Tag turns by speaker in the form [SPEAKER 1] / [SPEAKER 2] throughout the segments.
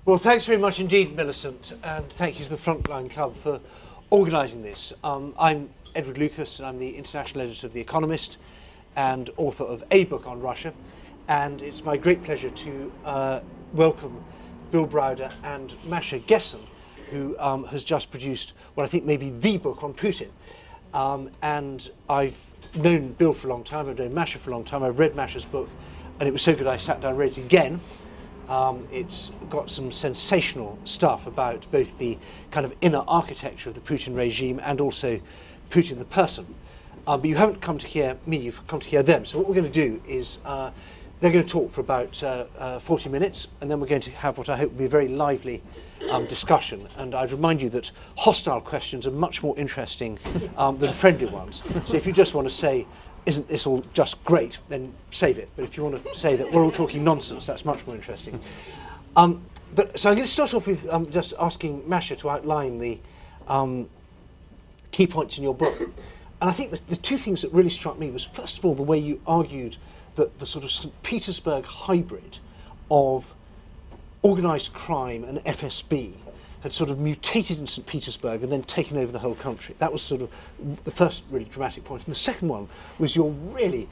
[SPEAKER 1] Well, thanks very much indeed, Millicent, and thank you to the Frontline Club for organising this. I'm Edward Lucas, and I'm the international editor of The Economist and author of a book on Russia. And it's my great pleasure to welcome Bill Browder and Masha Gessen, who has just produced what I think may be the book on Putin. And I've known Bill for a long time, I've known Masha for a long time, I've read Masha's book, and it was so good I sat down and read it again. It's got some sensational stuff about both the kind of inner architecture of the Putin regime and also Putin the person. But you haven't come to hear me, you've come to hear them. So what we're going to do is they're going to talk for about 40 minutes, and then we're going to have what I hope will be a very lively discussion. And I'd remind you that hostile questions are much more interesting than friendly ones. So if you just want to say, isn't this all just great, then save it. But if you want to say that we're all talking nonsense, that's much more interesting. So I'm going to start off with just asking Masha to outline the key points in your book. And I think the two things that really struck me was, first of all, the way you argued that the sort of St. Petersburg hybrid of organised crime and FSB had sort of mutated in St. Petersburg and then taken over the whole country. That was sort of the first really dramatic point. And the second one was your really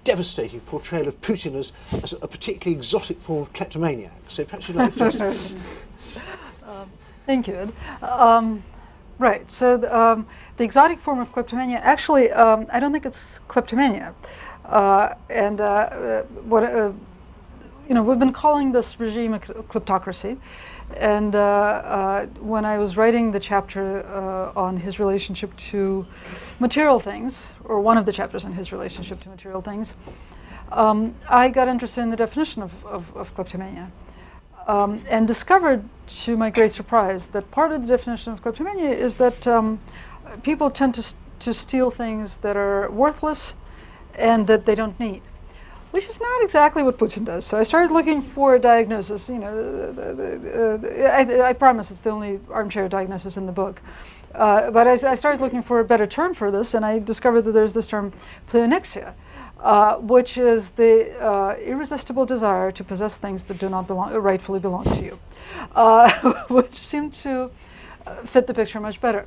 [SPEAKER 1] devastating portrayal of Putin as a particularly exotic form of kleptomaniac. So perhaps you'd like to just...
[SPEAKER 2] Thank you, Ed. Right, so the exotic form of kleptomania, actually, I don't think it's kleptomania. We've been calling this regime a kleptocracy. And when I was writing the chapter on his relationship to material things, or one of the chapters on his relationship to material things, I got interested in the definition of kleptomania. And discovered, to my great surprise, that part of the definition of kleptomania is that people tend to steal things that are worthless and that they don't need, which is not exactly what Putin does. So I started looking for a diagnosis. You know, I promise it's the only armchair diagnosis in the book. But I started looking for a better term for this, and I discovered that there's this term pleonexia, which is the irresistible desire to possess things that do not rightfully belong to you, which seemed to fit the picture much better.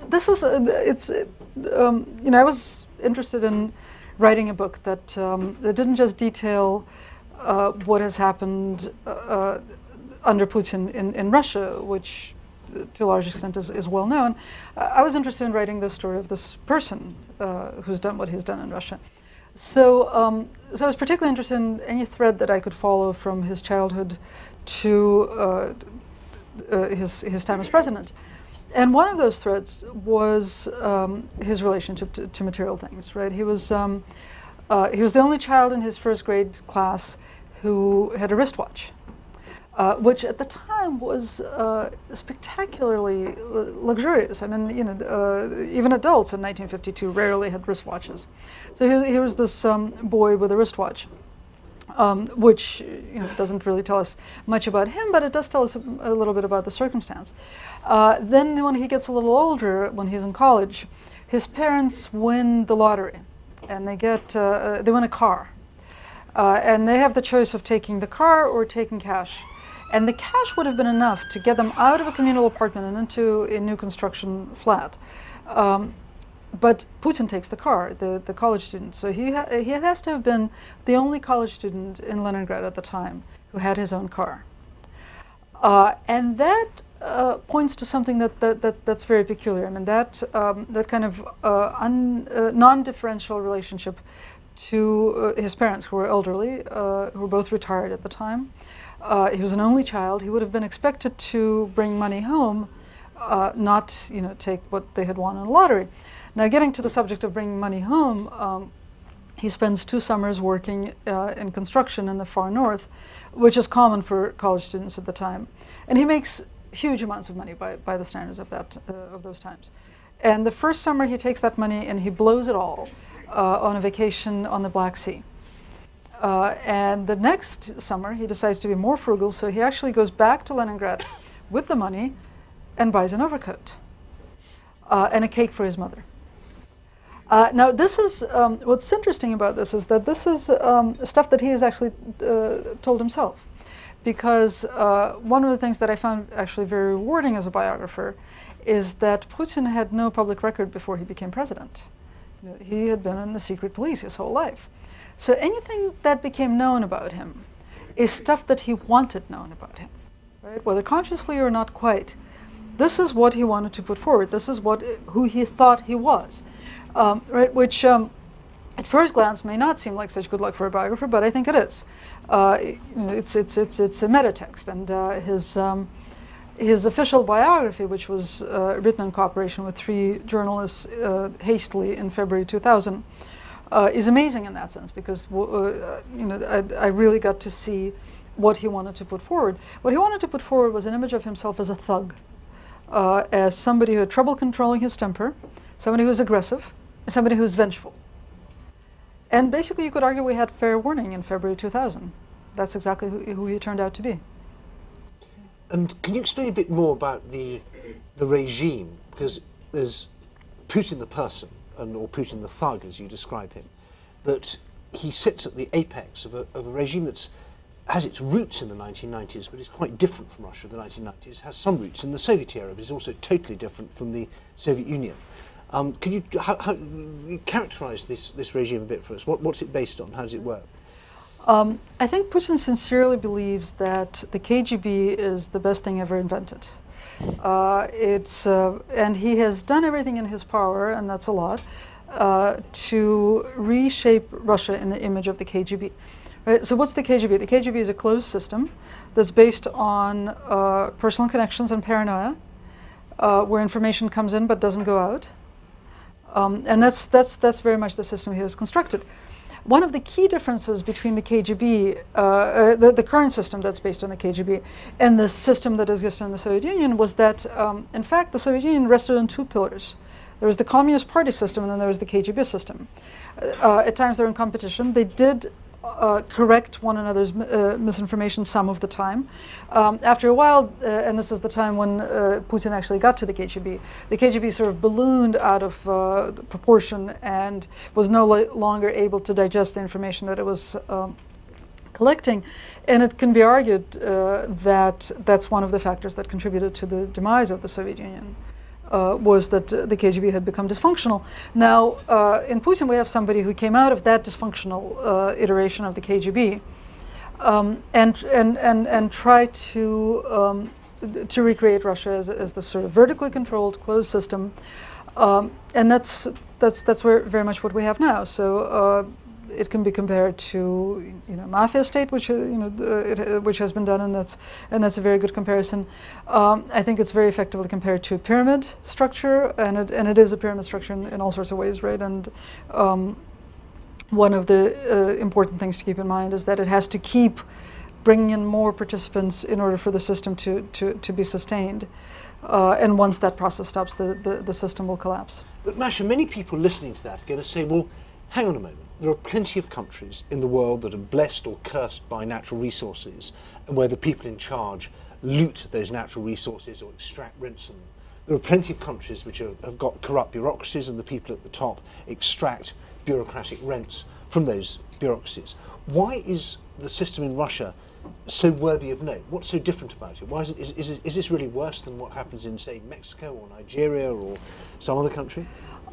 [SPEAKER 2] This is, I was interested in writing a book that didn't just detail what has happened under Putin in Russia, which to a large extent is well known. I was interested in writing the story of this person who's done what he's done in Russia. So I was particularly interested in any thread that I could follow from his childhood to his time as president. And one of those threads was his relationship to material things, right? He was the only child in his first grade class who had a wristwatch, which at the time was spectacularly luxurious. I mean, even adults in 1952 rarely had wristwatches. So he was this boy with a wristwatch. Which doesn't really tell us much about him, but it does tell us a little bit about the circumstance. Then when he gets a little older, when he's in college, his parents win the lottery, and they win a car. And they have the choice of taking the car or taking cash. And the cash would have been enough to get them out of a communal apartment and into a new construction flat. But Putin takes the car, the college student. So he has to have been the only college student in Leningrad at the time who had his own car. And that points to something that's very peculiar. I mean, that kind of non-differential relationship to his parents, who were elderly, who were both retired at the time. He was an only child. He would have been expected to bring money home, not take what they had won in the lottery. Now, getting to the subject of bringing money home, he spends 2 summers working in construction in the far north, which is common for college students at the time. And he makes huge amounts of money by the standards of those times. And the first summer, he takes that money and he blows it all on a vacation on the Black Sea. And the next summer, he decides to be more frugal, so he actually goes back to Leningrad with the money and buys an overcoat and a cake for his mother. Now, this is what's interesting about this is that this is stuff that he has actually told himself, because one of the things that I found actually very rewarding as a biographer is that Putin had no public record before he became president. You know, he had been in the secret police his whole life. So anything that became known about him is stuff that he wanted known about him, right? Whether consciously or not quite. This is what he wanted to put forward. This is who he thought he was, right? Which at first glance may not seem like such good luck for a biographer, but I think it is. You know, it's a meta text, and his official biography, which was written in cooperation with 3 journalists hastily in February 2000, is amazing in that sense, because you know, I really got to see what he wanted to put forward. What he wanted to put forward was an image of himself as a thug, as somebody who had trouble controlling his temper, somebody who was aggressive, and somebody who was vengeful. And basically, you could argue we had fair warning in February 2000. That's exactly who he turned out to be.
[SPEAKER 1] And can you explain a bit more about the regime? Because there's Putin the person, or Putin the thug, as you describe him, but he sits at the apex of a regime that has its roots in the 1990s, but is quite different from Russia of the 1990s, has some roots in the Soviet era, but is also totally different from the Soviet Union. Could you characterize this regime a bit for us? What's it based on? How does it work?
[SPEAKER 2] I think Putin sincerely believes that the KGB is the best thing ever invented. And he has done everything in his power, and that's a lot, to reshape Russia in the image of the KGB. Right? So what's the KGB? The KGB is a closed system that's based on personal connections and paranoia, where information comes in but doesn't go out. And that's very much the system he has constructed. One of the key differences between the KGB, the current system that's based on the KGB, and the system that existed in the Soviet Union was that, in fact, the Soviet Union rested on 2 pillars. There was the Communist Party system, and then there was the KGB system. At times they were in competition. They did correct one another's misinformation some of the time. After a while, and this is the time when Putin actually got to the KGB sort of ballooned out of proportion and was no longer able to digest the information that it was collecting. And it can be argued that that's one of the factors that contributed to the demise of the Soviet Union. Was that the KGB had become dysfunctional. Now, in Putin, we have somebody who came out of that dysfunctional iteration of the KGB and tried to recreate Russia as the sort of vertically controlled, closed system, and that's very much what we have now. So it can be compared to mafia state, which which has been done, and that's a very good comparison. I think it's very effectively compared to a pyramid structure, and it is a pyramid structure in all sorts of ways, right? And one of the important things to keep in mind is that it has to keep bringing in more participants in order for the system to be sustained. And once that process stops, the system will collapse.
[SPEAKER 1] But Masha, many people listening to that are going to say, well, hang on a moment. There are plenty of countries in the world that are blessed or cursed by natural resources, and where the people in charge loot those natural resources or extract rents from them. There are plenty of countries which have got corrupt bureaucracies, and the people at the top extract bureaucratic rents from those bureaucracies. Why is the system in Russia so worthy of note? What's so different about it? Why is this really worse than what happens in, say, Mexico or Nigeria or some other country?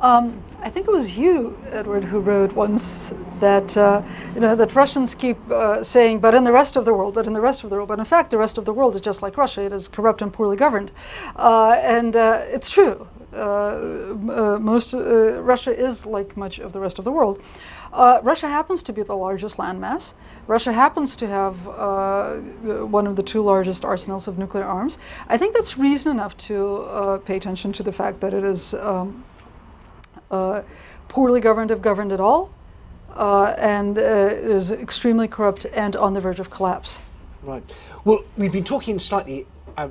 [SPEAKER 2] I think it was you, Edward, who wrote once that that Russians keep saying, but in the rest of the world, but in the rest of the world. But in fact, the rest of the world is just like Russia. It is corrupt and poorly governed. And it's true. Russia is like much of the rest of the world. Russia happens to be the largest landmass. Russia happens to have one of the 2 largest arsenals of nuclear arms. I think that's reason enough to pay attention to the fact that it is poorly governed, if governed at all, and is extremely corrupt and on the verge of collapse.
[SPEAKER 1] Right. Well, we've been talking slightly,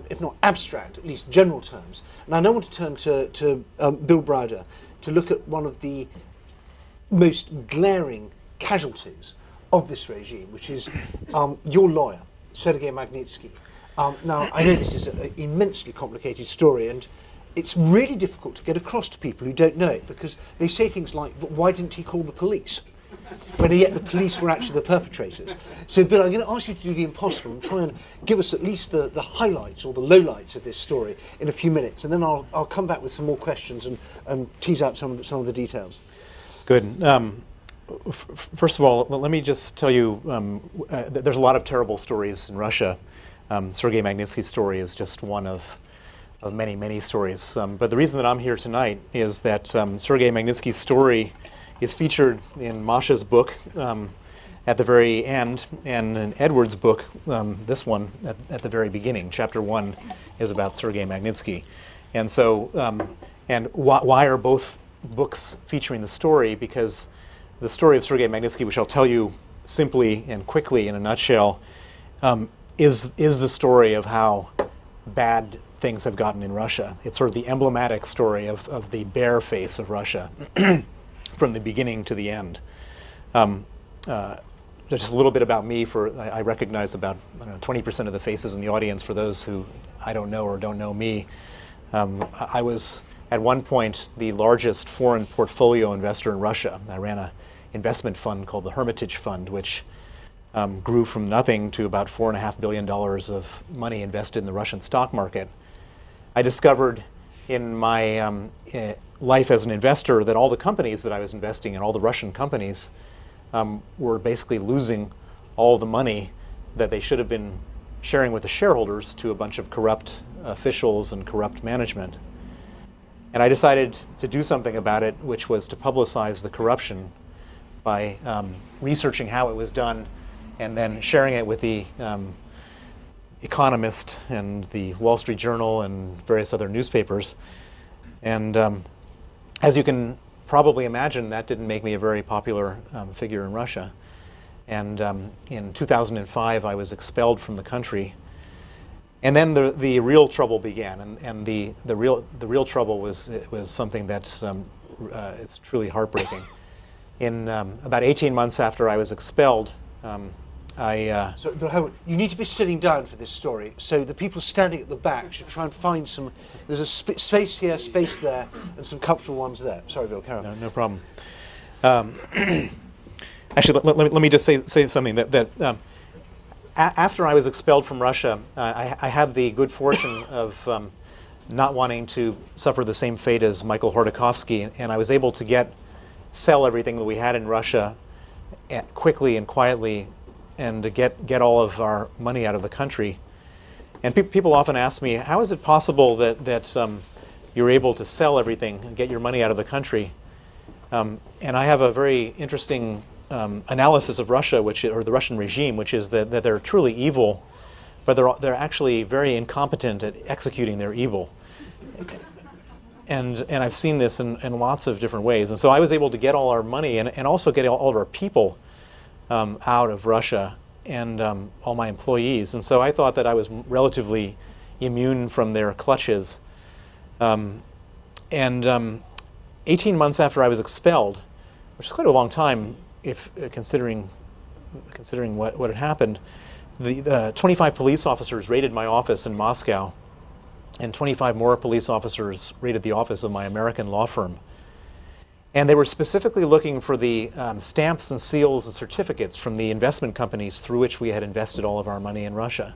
[SPEAKER 1] if not abstract, at least general terms. And I now want to turn to Bill Browder to look at one of the most glaring casualties of this regime, which is your lawyer, Sergei Magnitsky. Now, I know this is an immensely complicated story, and it's really difficult to get across to people who don't know it, because they say things like, why didn't he call the police? when yet the police were actually the perpetrators. So, Bill, I'm going to ask you to do the impossible and try and give us at least the highlights or the lowlights of this story in a few minutes, and then I'll come back with some more questions and tease out some of the details.
[SPEAKER 3] Good. First of all, let me just tell you, there's a lot of terrible stories in Russia. Sergei Magnitsky's story is just one of many, many stories. But the reason that I'm here tonight is that Sergei Magnitsky's story is featured in Masha's book at the very end, and in Edward's book, this one, at the very beginning. Chapter 1 is about Sergei Magnitsky. And so, why are both books featuring the story? Because the story of Sergei Magnitsky, which I'll tell you simply and quickly in a nutshell, is the story of how bad things have gotten in Russia. It's sort of the emblematic story of the bare face of Russia from the beginning to the end. Just a little bit about me. I recognize about 20% of the faces in the audience for those who I don't know or don't know me. I was at one point the largest foreign portfolio investor in Russia. I ran an investment fund called the Hermitage Fund, which grew from nothing to about $4.5 billion of money invested in the Russian stock market. I discovered in my life as an investor that all the companies that I was investing in, all the Russian companies, were basically losing all the money that they should have been sharing with the shareholders to a bunch of corrupt officials and corrupt management. And I decided to do something about it, which was to publicize the corruption by researching how it was done and then sharing it with the Economist and the Wall Street Journal and various other newspapers. And as you can probably imagine, that didn't make me a very popular figure in Russia. And in 2005, I was expelled from the country. And then the real trouble began. And the real trouble was something that's it's truly heartbreaking. In about 18 months after I was expelled,
[SPEAKER 1] So, Bill, hold on. You need to be sitting down for this story, so the people standing at the back should try and find some. There's a space here, space there, and some comfortable ones there. Sorry, Bill, carry on.
[SPEAKER 3] No problem. Actually, let me just say something that after I was expelled from Russia, I had the good fortune of not wanting to suffer the same fate as Michael Hordakovsky, and I was able to sell everything that we had in Russia quickly and quietly, and to get all of our money out of the country. And people often ask me, how is it possible that you're able to sell everything and get your money out of the country? And I have a very interesting analysis of Russia, or the Russian regime, which is that they're truly evil, but they're actually very incompetent at executing their evil. And I've seen this in lots of different ways. And so I was able to get all our money and also get all of our people out of Russia, and all my employees. And so I thought that I was relatively immune from their clutches. 18 months after I was expelled, which is quite a long time if considering what had happened, the 25 police officers raided my office in Moscow, and 25 more police officers raided the office of my American law firm. And they were specifically looking for the stamps and seals and certificates from the investment companies through which we had invested all of our money in Russia.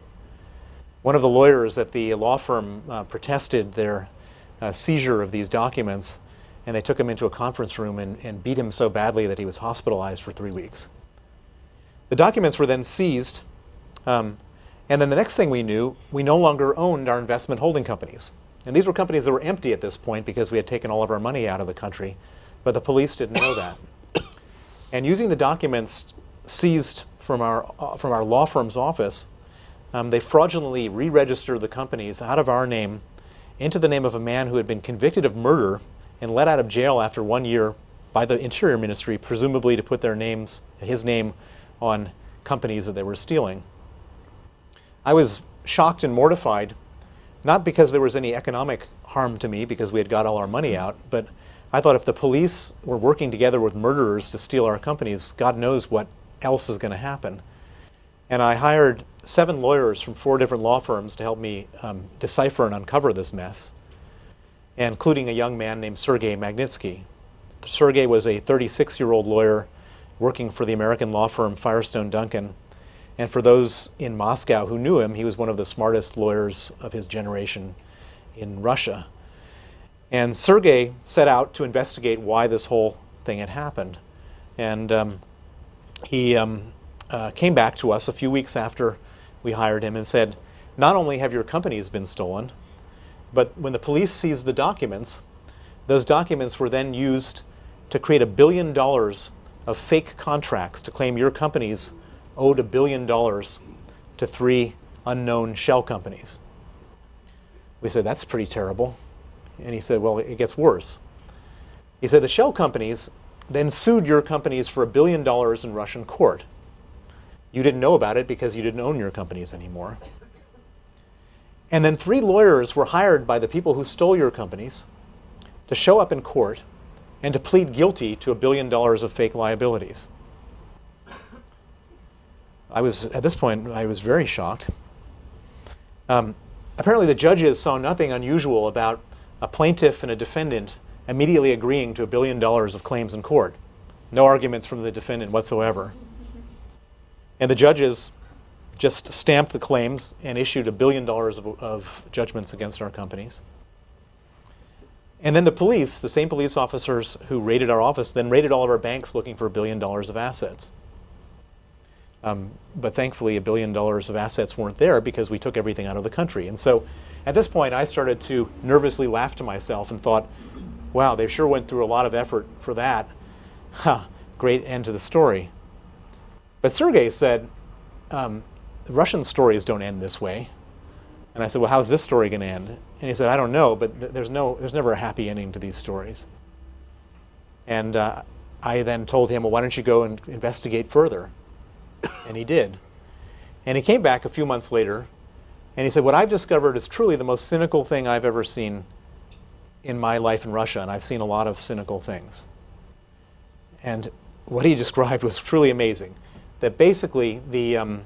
[SPEAKER 3] One of the lawyers at the law firm protested their seizure of these documents, and they took him into a conference room and beat him so badly that he was hospitalized for 3 weeks. The documents were then seized, and then the next thing we knew, we no longer owned our investment holding companies. And these were companies that were empty at this point because we had taken all of our money out of the country. But the police didn't know that. And using the documents seized from our law firm's office, they fraudulently re-registered the companies out of our name into the name of a man who had been convicted of murder and let out of jail after 1 year by the Interior Ministry, presumably to put his name on companies that they were stealing. I was shocked and mortified, not because there was any economic harm to me because we had got all our money out, but I thought if the police were working together with murderers to steal our companies, God knows what else is going to happen. And I hired 7 lawyers from 4 different law firms to help me decipher and uncover this mess, including a young man named Sergei Magnitsky. Sergei was a 36-year-old lawyer working for the American law firm Firestone Duncan. And for those in Moscow who knew him, he was one of the smartest lawyers of his generation in Russia. And Sergei set out to investigate why this whole thing had happened. And he came back to us a few weeks after we hired him and said, not only have your companies been stolen, but when the police seized the documents, those documents were then used to create $1 billion of fake contracts to claim your companies owed $1 billion to 3 unknown shell companies. We said, that's pretty terrible. And he said, well, it gets worse. He said, the shell companies then sued your companies for $1 billion in Russian court. You didn't know about it because you didn't own your companies anymore. And then 3 lawyers were hired by the people who stole your companies to show up in court and to plead guilty to $1 billion of fake liabilities. At this point, I was very shocked. Apparently the judges saw nothing unusual about a plaintiff and a defendant immediately agreeing to $1 billion of claims in court. No arguments from the defendant whatsoever. And the judges just stamped the claims and issued $1 billion of judgments against our companies. And then the police, the same police officers who raided our office, then raided all of our banks looking for $1 billion of assets. But thankfully, $1 billion of assets weren't there because we took everything out of the country. And so at this point, I started to nervously laugh to myself and thought, wow, they sure went through a lot of effort for that. Great end to the story. But Sergei said, the Russian stories don't end this way. And I said, well, how's this story going to end? And he said, I don't know, but there's never a happy ending to these stories. And I then told him, well, why don't you go and investigate further? And he did. And he came back a few months later, and he said, what I've discovered is truly the most cynical thing I've ever seen in my life in Russia, and I've seen a lot of cynical things. And what he described was truly amazing. That basically, when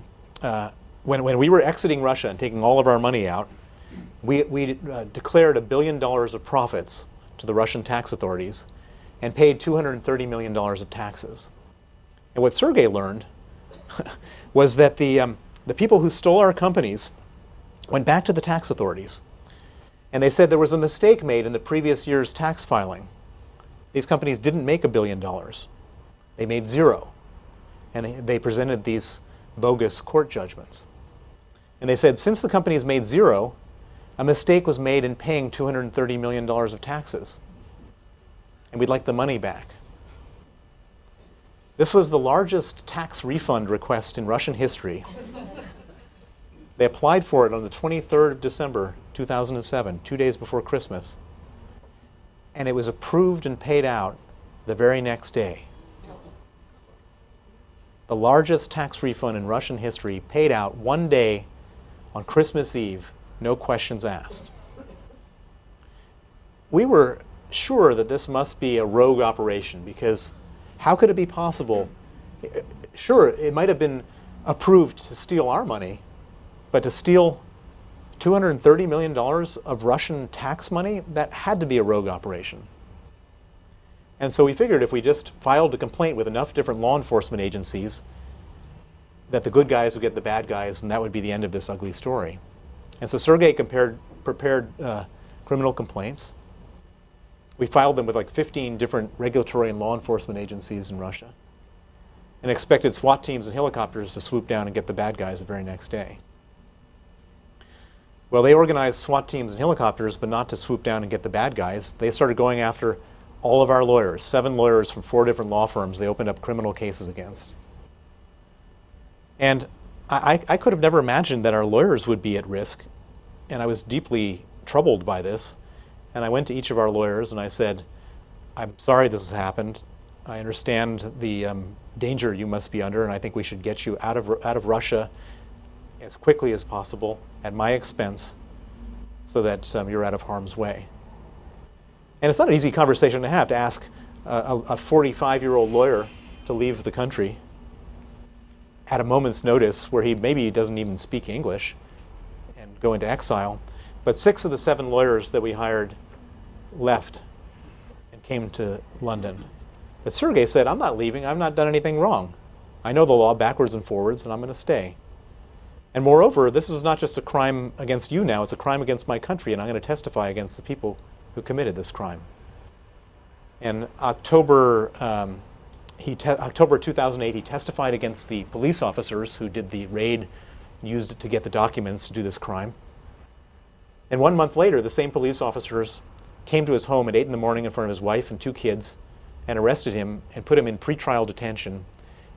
[SPEAKER 3] we were exiting Russia and taking all of our money out, we declared $1 billion of profits to the Russian tax authorities and paid $230 million of taxes. And what Sergei learned was that the people who stole our companies went back to the tax authorities, and they said there was a mistake made in the previous year's tax filing. These companies didn't make $1 billion. They made 0. And they presented these bogus court judgments. And they said, since the companies made 0, a mistake was made in paying $230 million of taxes. And we'd like the money back. This was the largest tax refund request in Russian history. They applied for it on the 23rd of December, 2007, 2 days before Christmas. And it was approved and paid out the very next day. The largest tax refund in Russian history paid out one day on Christmas Eve, no questions asked. We were sure that this must be a rogue operation, because how could it be possible? Sure, it might have been approved to steal our money, but to steal $230 million of Russian tax money, that had to be a rogue operation. And so we figured if we just filed a complaint with enough different law enforcement agencies, that the good guys would get the bad guys, and that would be the end of this ugly story. And so Sergei prepared criminal complaints. We filed them with like 15 different regulatory and law enforcement agencies in Russia, and expected SWAT teams and helicopters to swoop down and get the bad guys the very next day. Well, they organized SWAT teams and helicopters, but not to swoop down and get the bad guys. They started going after all of our lawyers, 7 lawyers from 4 different law firms they opened up criminal cases against. And I could have never imagined that our lawyers would be at risk, and I was deeply troubled by this. And I went to each of our lawyers and I said, I'm sorry this has happened. I understand the danger you must be under, and I think we should get you out of Russia as quickly as possible at my expense so that you're out of harm's way. And it's not an easy conversation to have, to ask a 45-year-old lawyer to leave the country at a moment's notice where maybe he doesn't even speak English and go into exile. But 6 of the 7 lawyers that we hired left and came to London. But Sergei said, I'm not leaving. I've not done anything wrong. I know the law backwards and forwards, and I'm going to stay. And moreover, this is not just a crime against you now, it's a crime against my country, and I'm going to testify against the people who committed this crime. In October 2008, he testified against the police officers who did the raid, used it to get the documents to do this crime. And 1 month later, the same police officers came to his home at 8 in the morning in front of his wife and 2 kids and arrested him and put him in pretrial detention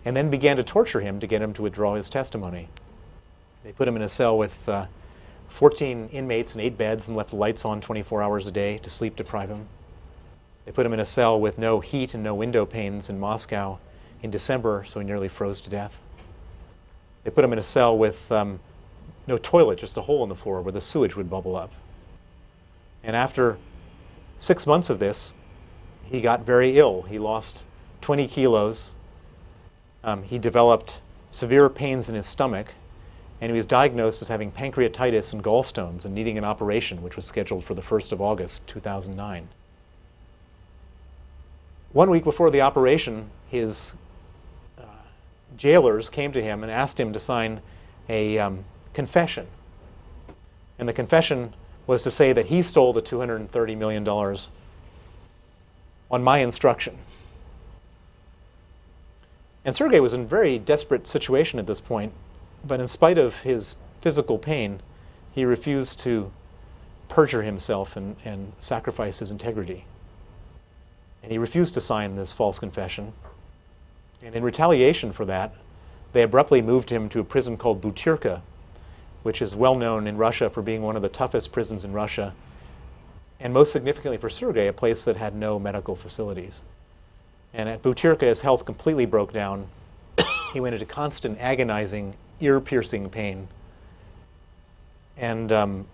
[SPEAKER 3] and then began to torture him to get him to withdraw his testimony. They put him in a cell with 14 inmates and 8 beds and left the lights on 24 hours a day to sleep deprive him. They put him in a cell with no heat and no window panes in Moscow in December, so he nearly froze to death. They put him in a cell with no toilet, just a hole in the floor where the sewage would bubble up. And after 6 months of this, he got very ill. He lost 20 kilos. He developed severe pains in his stomach, and he was diagnosed as having pancreatitis and gallstones and needing an operation, which was scheduled for the 1st of August, 2009. 1 week before the operation, his jailers came to him and asked him to sign a confession. And the confession was to say that he stole the $230 million on my instruction. And Sergei was in a very desperate situation at this point, but in spite of his physical pain, he refused to perjure himself and sacrifice his integrity. And he refused to sign this false confession. And in retaliation for that, they abruptly moved him to a prison called Butyrka, which is well known in Russia for being one of the toughest prisons in Russia, and most significantly for Sergei, a place that had no medical facilities. And at Butyrka, his health completely broke down. He went into constant agonizing, ear-piercing pain. And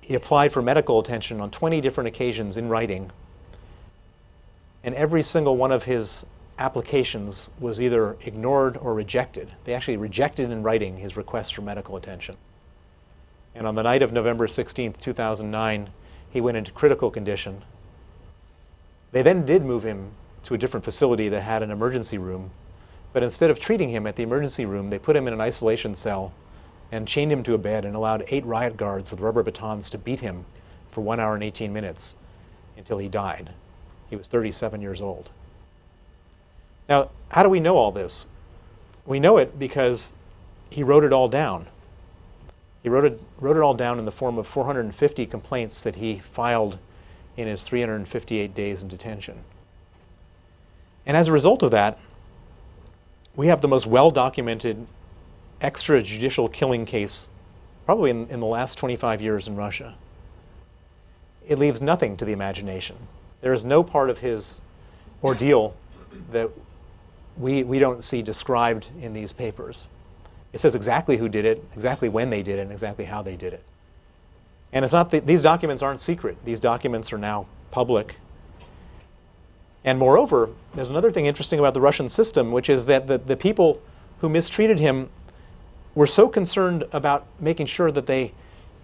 [SPEAKER 3] he applied for medical attention on 20 different occasions in writing. And every single one of his applications was either ignored or rejected. They actually rejected in writing his request for medical attention. And on the night of November 16th, 2009, he went into critical condition. They then did move him to a different facility that had an emergency room, but instead of treating him at the emergency room, they put him in an isolation cell and chained him to a bed and allowed 8 riot guards with rubber batons to beat him for 1 hour and 18 minutes until he died. He was 37 years old. Now, how do we know all this? We know it because he wrote it all down. He wrote it all down in the form of 450 complaints that he filed in his 358 days in detention. And as a result of that, we have the most well-documented extrajudicial killing case probably in the last 25 years in Russia. It leaves nothing to the imagination. There is no part of his ordeal that we don't see described in these papers. It says exactly who did it, exactly when they did it, and exactly how they did it. And it's not these documents aren't secret. These documents are now public. And moreover, there's another thing interesting about the Russian system, which is that the people who mistreated him were so concerned about making sure that they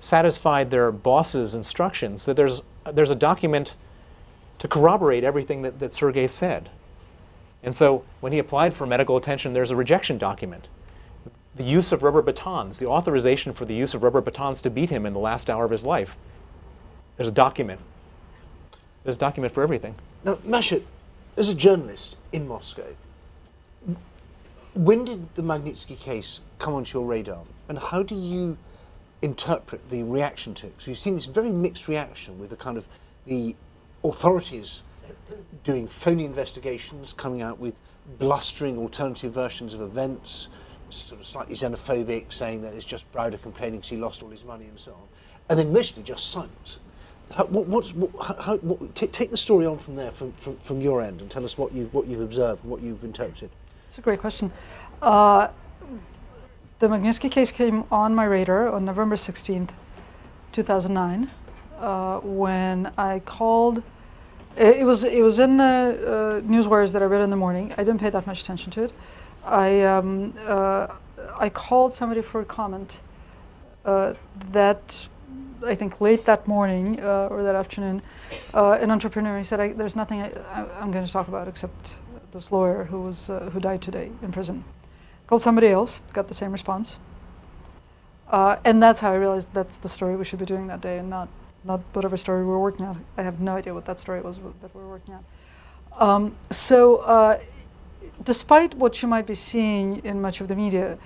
[SPEAKER 3] satisfied their boss's instructions that there's a document to corroborate everything that Sergei said. And so when he applied for medical attention, there's a rejection document. The use of rubber batons, the authorization for the use of rubber batons to beat him in the last hour of his life. There's a document. There's a document for everything.
[SPEAKER 1] Now, Masha, as a journalist in Moscow, when did the Magnitsky case come onto your radar? And how do you interpret the reaction to it? So you've seen this very mixed reaction with the kind of the authorities doing phony investigations, coming out with blustering alternative versions of events, sort of slightly xenophobic, saying that it's just Browder complaining because he lost all his money and so on, and then mostly just silence. Take the story on from there, from your end, and tell us what you've observed and what you've interpreted.
[SPEAKER 2] It's a great question. The Magnitsky case came on my radar on November 16th, 2009, when I called. It was in the newswires that I read in the morning. I didn't pay that much attention to it. I called somebody for a comment that I think late that morning or that afternoon, an entrepreneur, he said, there's nothing I'm going to talk about except this lawyer who died today in prison. Called somebody else, got the same response. And that's how I realized that's the story we should be doing that day, and not whatever story we were working on. I have no idea what that story was that we were working on. Despite what you might be seeing in much of the media,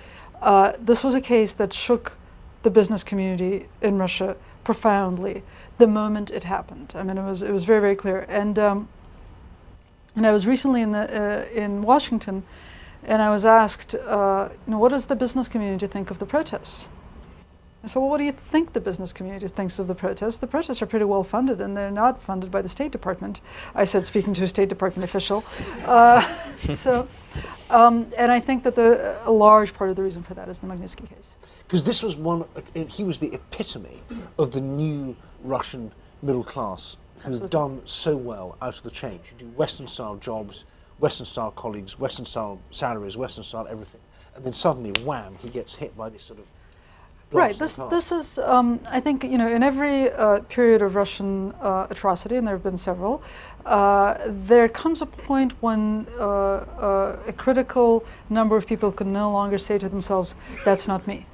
[SPEAKER 2] this was a case that shook the business community in Russia profoundly the moment it happened. I mean, it was very, very clear. And I was recently in Washington, and I was asked, what does the business community think of the protests? I said, well, what do you think the business community thinks of the protests? The protests are pretty well funded, and they're not funded by the State Department. I said, speaking to a State Department official. And I think that a large part of the reason for that is the Magnitsky case.
[SPEAKER 1] Because this was he was the epitome of the new Russian middle class who have done so well out of the change. You do Western-style jobs, Western-style colleagues, Western-style salaries, Western-style everything. And then suddenly, wham, he gets hit by this sort of...
[SPEAKER 2] Right. This is, I think, in every period of Russian atrocity, and there have been several, there comes a point when a critical number of people can no longer say to themselves, that's not me.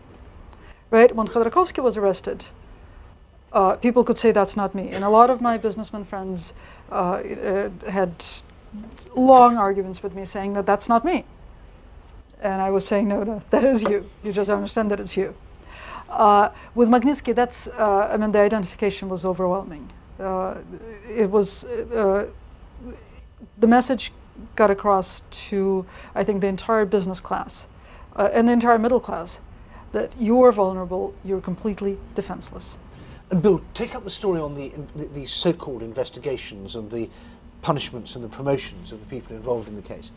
[SPEAKER 2] Right? When Khodorkovsky was arrested, people could say, that's not me. And a lot of my businessman friends had long arguments with me saying that that's not me. And I was saying, no, that is you. You just don't understand that it's you. With Magnitsky, the identification was overwhelming. It was, the message got across to, I think, the entire business class and the entire middle class that you are vulnerable, you're completely defenseless.
[SPEAKER 1] And Bill, take up the story on the so-called investigations and the punishments and the promotions of the people involved in the case.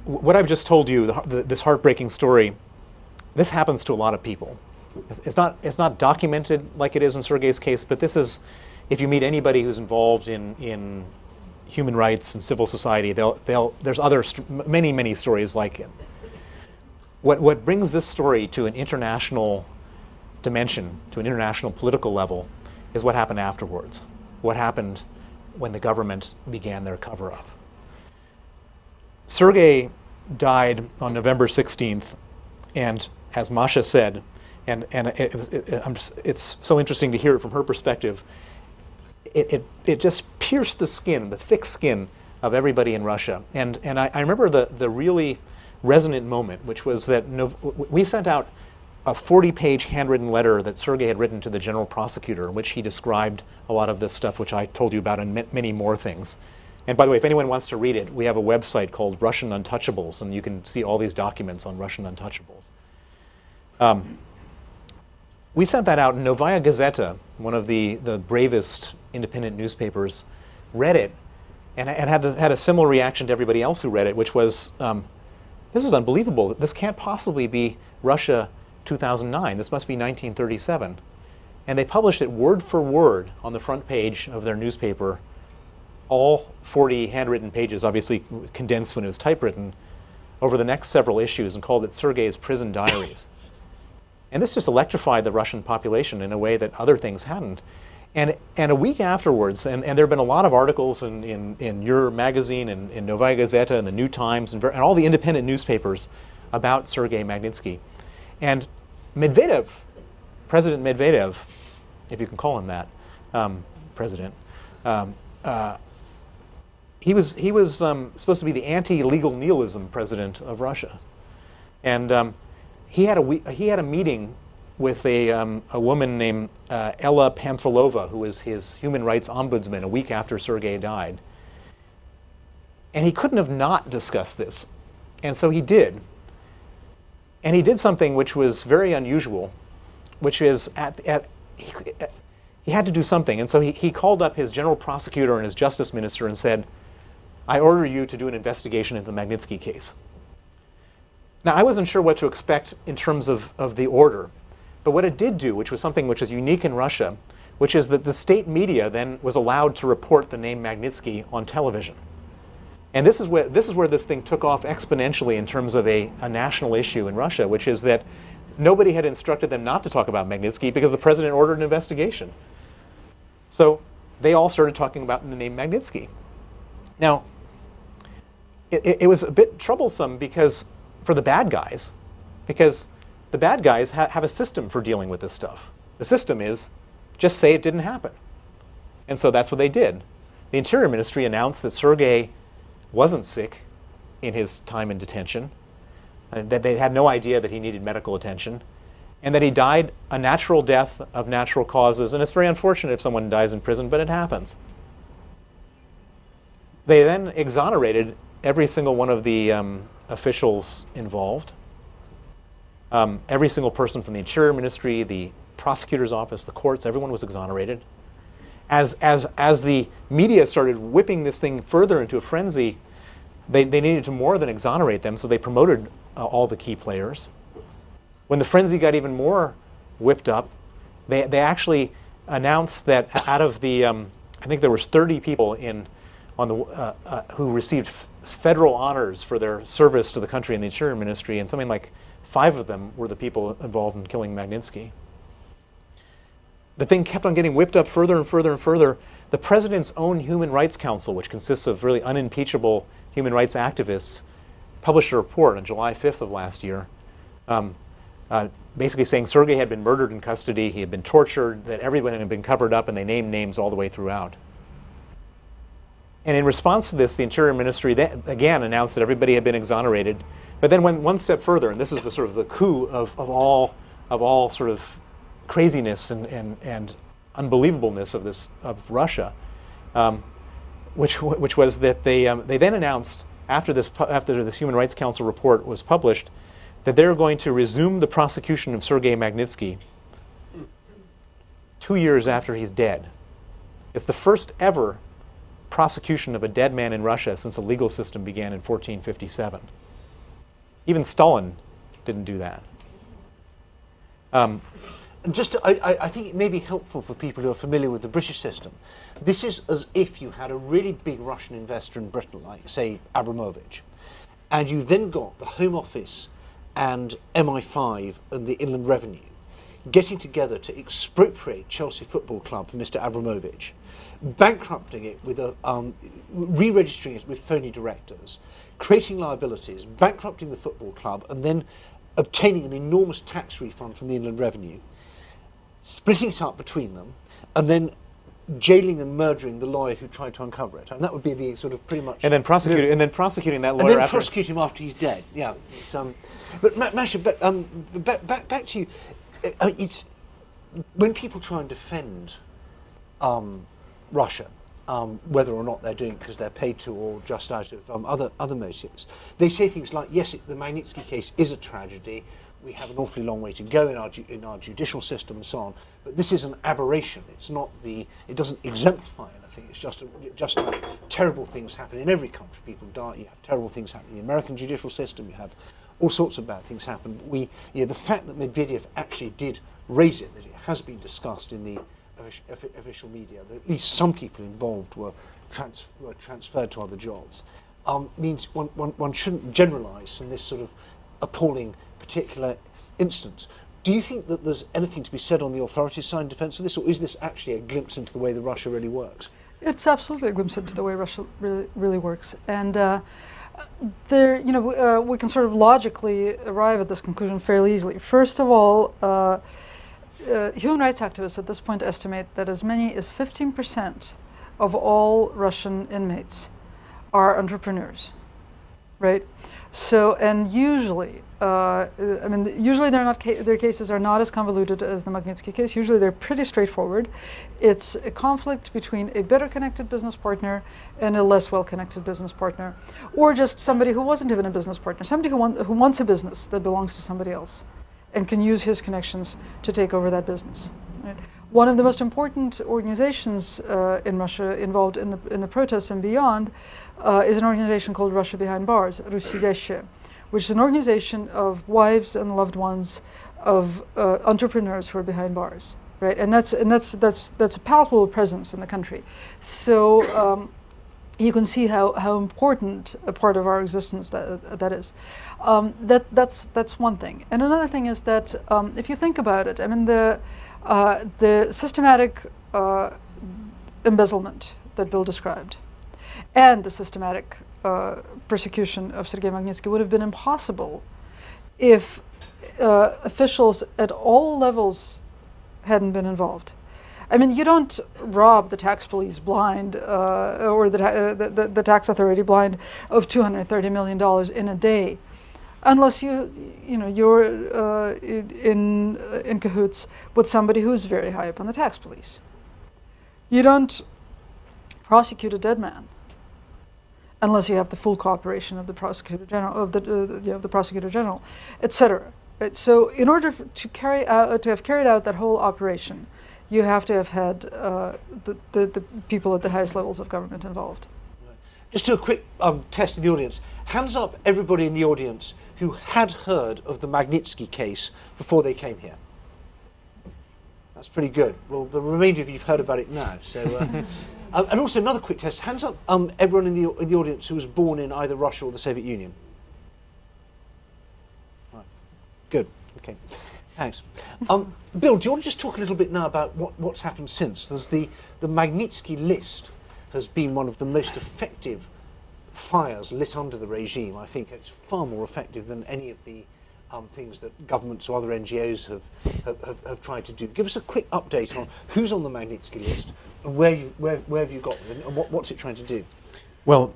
[SPEAKER 1] What I've just told you, this heartbreaking story, this happens to a lot of people. It's not documented like it is in Sergei's case, but this is, if you meet anybody who's involved in human rights and civil society, there's many stories like it. What brings this story to an international dimension, to an international political level, is what happened afterwards. What happened when the government began their cover-up. Sergei died on November 16th, and as Masha said, and it's so interesting to hear it from her perspective, it just pierced the skin, the thick skin of everybody in Russia. And I remember the really resonant moment, which was that we sent out a 40-page handwritten letter that Sergei had written to the general prosecutor, in which he described a lot of this stuff, which I told you about, and many more things. And by the way, if anyone wants to read it, we have a website called Russian Untouchables, and you can see all these documents on Russian Untouchables. We sent that out, and Novaya Gazeta, one of the bravest independent newspapers, read it, and had a similar reaction to everybody else who read it, which was, this is unbelievable. This can't possibly be Russia 2009. This must be 1937. And they published it word for word on the front page of their newspaper, all 40 handwritten pages, obviously condensed when it was typewritten, over the next several issues, and called it Sergei's Prison Diaries. And this just electrified the Russian population in a way that other things hadn't. And a week afterwards, and there have been a lot of articles in your magazine and in Novaya Gazeta and the New Times and all the independent newspapers about Sergei Magnitsky. And Medvedev, President Medvedev, if you can call him that, president, he was supposed to be the anti-legal nihilism president of Russia. And he had a meeting with a woman named Ella Pamfilova, who was his human rights ombudsman, a week after Sergei died. And he couldn't have not discussed this. And so he did. And he did something which was very unusual, which is he had to do something. And so he called up his general prosecutor and his justice minister and said, I order you to do an investigation into the Magnitsky case. Now, I wasn't sure what to expect in terms of the order. But what it did do, which was something which is unique in Russia, which is that the state media then was allowed to report the name Magnitsky on television. And this is where this thing took off exponentially in terms of a national issue in Russia, which is that
[SPEAKER 3] nobody had instructed them not to talk about Magnitsky because the president ordered an investigation. So they all started talking about the name Magnitsky. Now, it was a bit troublesome because for the bad guys, because the bad guys have a system for dealing with this stuff. The system is just say it didn't happen. And so that's what they did. The Interior Ministry announced that Sergei wasn't sick in his time in detention, and that they had no idea that he needed medical attention, and that he died a natural death of natural causes. And it's very unfortunate if someone dies in prison, but it happens. They then exonerated every single one of the officials involved. Every single person from the Interior Ministry, the prosecutor's office, the courts, everyone was exonerated. As the media started whipping this thing further into a frenzy, they needed to more than exonerate them, so they promoted all the key players. When the frenzy got even more whipped up, they actually announced that out of the, I think there was 30 people who received federal honors for their service to the country in the Interior Ministry, and something like 5 of them were the people involved in killing Magnitsky. The thing kept on getting whipped up further and further and further. The president's own Human Rights Council, which consists of really unimpeachable human rights activists, published a report on July 5th of last year, basically saying Sergei had been murdered in custody, he had been tortured, that everyone had been covered up, and they named names all the way throughout. And in response to this, the Interior Ministry again announced that everybody had been exonerated, but then went one step further, and this is the sort of the coup of all sort of craziness and unbelievableness of Russia, which was that they then announced after this Human Rights Council report was published that they're going to resume the prosecution of Sergei Magnitsky 2 years after he's dead. It's the first ever prosecution of a dead man in Russia since the legal system began in 1457. Even Stalin didn't do that.
[SPEAKER 1] And I think it may be helpful for people who are familiar with the British system. This is as if you had a really big Russian investor in Britain, like, say, Abramovich, and you then got the Home Office and MI5 and the Inland Revenue getting together to expropriate Chelsea Football Club from Mr. Abramovich, bankrupting it with re-registering it with phony directors, creating liabilities, bankrupting the football club, and then obtaining an enormous tax refund from the Inland Revenue, splitting it up between them, and then jailing and murdering the lawyer who tried to uncover it. And that would be the sort of pretty much...
[SPEAKER 3] And then prosecuting that lawyer
[SPEAKER 1] and then
[SPEAKER 3] after...
[SPEAKER 1] prosecute him after he's dead. Yeah. It's, but Masha, back to you. It's when people try and defend Russia, whether or not they're doing it because they're paid to or just out of other motives, they say things like, yes, the Magnitsky case is a tragedy, we have an awfully long way to go in our judicial system and so on, but this is an aberration. It's not it doesn't exemplify anything. It's just like terrible things happen in every country. People die. You have terrible things happen in the American judicial system. You have all sorts of bad things happen. The fact that Medvedev actually did raise it, that it has been discussed in the official media, that at least some people involved were transferred to other jobs, means one shouldn't generalise from this sort of appalling particular instance. Do you think that there's anything to be said on the authorities' side in defence of this, or is this actually a glimpse into the way that Russia really works?
[SPEAKER 2] It's absolutely a glimpse into the way Russia really works, and we can sort of logically arrive at this conclusion fairly easily. First of all, human rights activists at this point estimate that as many as 15% of all Russian inmates are entrepreneurs, right? So, and usually, usually their cases are not as convoluted as the Magnitsky case. Usually they're pretty straightforward. It's a conflict between a better connected business partner and a less well-connected business partner, or just somebody who wasn't even a business partner, somebody who wants a business that belongs to somebody else and can use his connections to take over that business. Right? One of the most important organizations in Russia involved in the protests and beyond is an organization called Russia Behind Bars, Russideshe, which is an organization of wives and loved ones of entrepreneurs who are behind bars, right? And that's a palpable presence in the country. So you can see how important a part of our existence that is. That's one thing. And another thing is that if you think about it, I mean the systematic embezzlement that Bill described, and the systematic persecution of Sergei Magnitsky would have been impossible if officials at all levels hadn't been involved. I mean, you don't rob the tax police blind or the tax authority blind of $230 million in a day, unless you're in cahoots with somebody who's very high up on the tax police. You don't prosecute a dead man unless you have the full cooperation of the prosecutor general, the prosecutor general, etc. Right? So, in order to have carried out that whole operation, you have to have had the people at the highest levels of government involved.
[SPEAKER 1] Just do a quick test of the audience. Hands up, everybody in the audience who had heard of the Magnitsky case before they came here. That's pretty good. Well, the remainder of you've heard about it now. So, and also another quick test. Hands up, everyone in the audience who was born in either Russia or the Soviet Union. Right. Good. Okay. Thanks. Bill, do you want to just talk a little bit now about what's happened since? There's the Magnitsky list has been one of the most effective fires lit under the regime. I think it's far more effective than any of the things that governments or other NGOs have tried to do. Give us a quick update on who's on the Magnitsky list and where have you got them and what's it trying to do?
[SPEAKER 3] Well,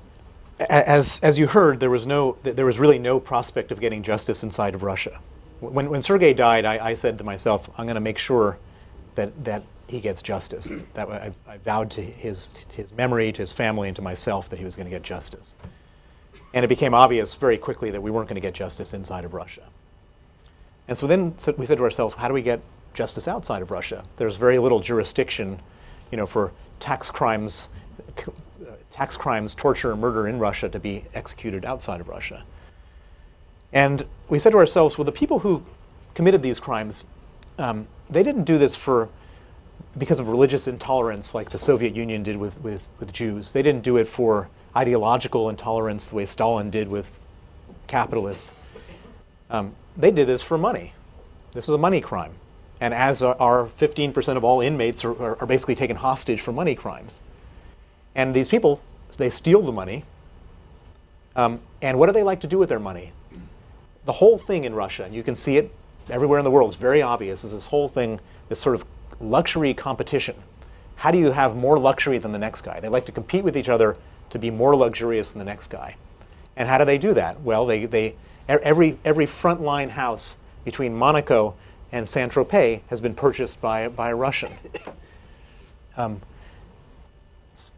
[SPEAKER 3] as you heard, there was really no prospect of getting justice inside of Russia. When Sergei died, I said to myself, I'm going to make sure that he gets justice. That I vowed to his memory, to his family, and to myself that he was going to get justice. And it became obvious very quickly that we weren't going to get justice inside of Russia. And so then we said to ourselves, how do we get justice outside of Russia? There's very little jurisdiction, for tax crimes, torture, and murder in Russia to be executed outside of Russia. And we said to ourselves, well, the people who committed these crimes, they didn't do this because of religious intolerance like the Soviet Union did with Jews. They didn't do it for ideological intolerance the way Stalin did with capitalists. They did this for money. This was a money crime. And as are 15% of all inmates are basically taken hostage for money crimes. And these people, they steal the money. And what do they like to do with their money? The whole thing in Russia, and you can see it everywhere in the world, it's very obvious, is this whole thing, this sort of luxury competition. How do you have more luxury than the next guy? They like to compete with each other to be more luxurious than the next guy. And how do they do that? Well, every frontline house between Monaco and Saint-Tropez has been purchased by a Russian.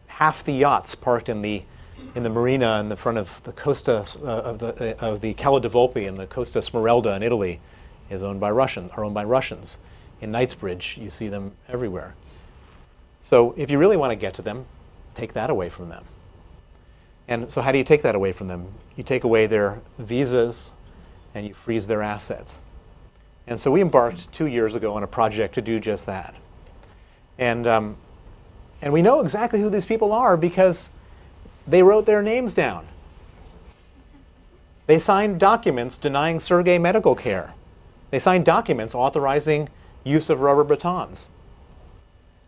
[SPEAKER 3] Half the yachts parked in the marina in the front of the Costa of the Cala di Volpe and the Costa Smeralda in Italy are owned by Russians. In Knightsbridge, you see them everywhere. So if you really want to get to them, take that away from them. And so how do you take that away from them? You take away their visas and you freeze their assets. And so we embarked 2 years ago on a project to do just that. And we know exactly who these people are because they wrote their names down. They signed documents denying Sergei medical care. They signed documents authorizing use of rubber batons.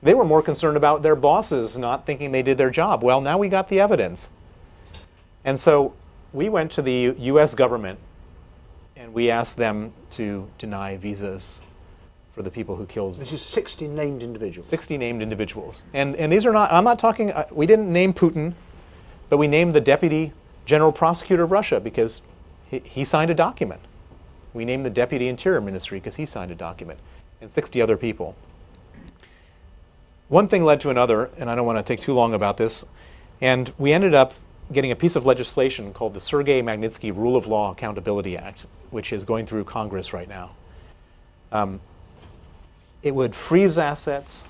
[SPEAKER 3] They were more concerned about their bosses not thinking they did their job. Well, now we got the evidence. And so we went to the US government and we asked them to deny visas for the people who killed.
[SPEAKER 1] This is 60 named individuals.
[SPEAKER 3] 60 named individuals. And these are not, I'm not talking, we didn't name Putin, but we named the Deputy General Prosecutor of Russia because he signed a document. We named the Deputy Interior Ministry because he signed a document, and 60 other people. One thing led to another, and I don't want to take too long about this, and we ended up getting a piece of legislation called the Sergei Magnitsky Rule of Law Accountability Act, which is going through Congress right now. It would freeze assets,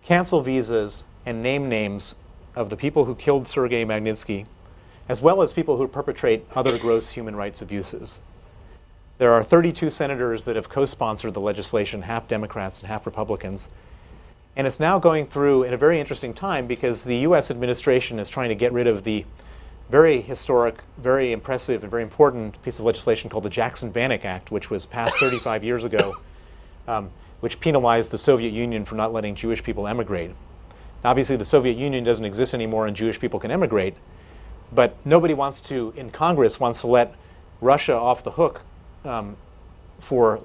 [SPEAKER 3] cancel visas, and name names of the people who killed Sergei Magnitsky, as well as people who perpetrate other gross human rights abuses. There are 32 senators that have co-sponsored the legislation, half Democrats and half Republicans. And it's now going through in a very interesting time because the US administration is trying to get rid of the very historic, very impressive, and very important piece of legislation called the Jackson-Vanik Act, which was passed 35 years ago, which penalized the Soviet Union for not letting Jewish people emigrate. Now, obviously, the Soviet Union doesn't exist anymore and Jewish people can emigrate, but nobody wants to, in Congress, wants to let Russia off the hook for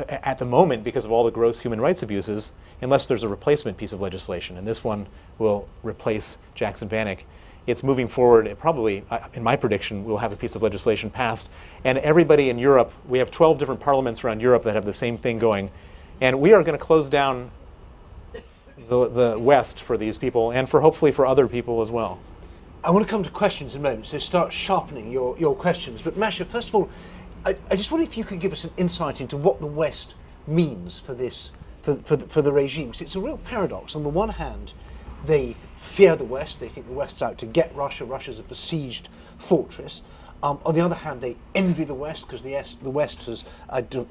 [SPEAKER 3] at the moment because of all the gross human rights abuses, unless there's a replacement piece of legislation. And this one will replace Jackson-Vanik. It's moving forward. It probably, in my prediction, we'll have a piece of legislation passed. And everybody in Europe, we have 12 different parliaments around Europe that have the same thing going. And we are going to close down the West for these people and for hopefully for other people as well.
[SPEAKER 1] I want to come to questions in a moment, so start sharpening your questions. But Masha, first of all, I just wonder if you could give us an insight into what the West means for this, for the regime. Because it's a real paradox. On the one hand, they fear the West. They think the West's out to get Russia. Russia's a besieged fortress. On the other hand, they envy the West because the West has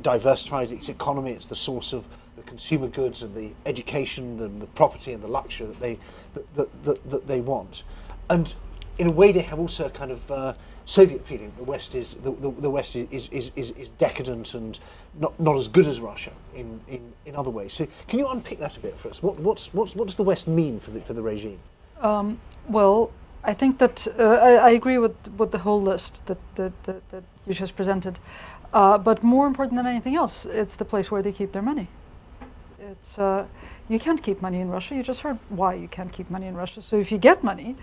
[SPEAKER 1] diversified its economy. It's the source of the consumer goods and the education, the property and the luxury that they want. And in a way, they have also a kind of Soviet feeling. The West is decadent and not as good as Russia in other ways. So can you unpick that a bit for us? What does the West mean for the regime?
[SPEAKER 2] Well, I think that I agree with the whole list that you just presented. But more important than anything else, it's the place where they keep their money. It's you can't keep money in Russia. You just heard why you can't keep money in Russia. So if you get money,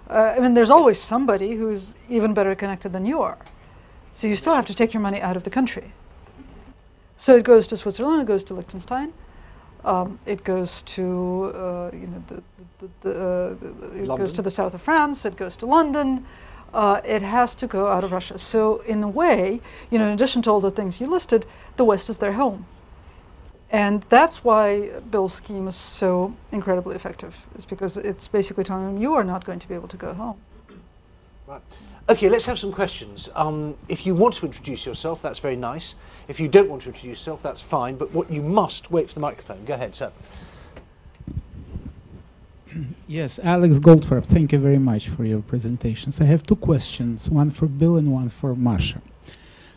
[SPEAKER 2] I mean, there's always somebody who's even better connected than you are. So you still have to take your money out of the country. So it goes to Switzerland, it goes to Liechtenstein, it goes to it goes to the south of France, it goes to London. It has to go out of Russia. So in a way, in addition to all the things you listed, the West is their home. And that's why Bill's scheme is so incredibly effective. It's because it's basically telling them you are not going to be able to go home.
[SPEAKER 1] Right. Okay, let's have some questions. If you want to introduce yourself, that's very nice. If you don't want to introduce yourself, that's fine. But what you must, wait for the microphone. Go ahead, sir.
[SPEAKER 4] Yes, Alex Goldfarb, thank you very much for your presentations. I have two questions, one for Bill and one for Masha.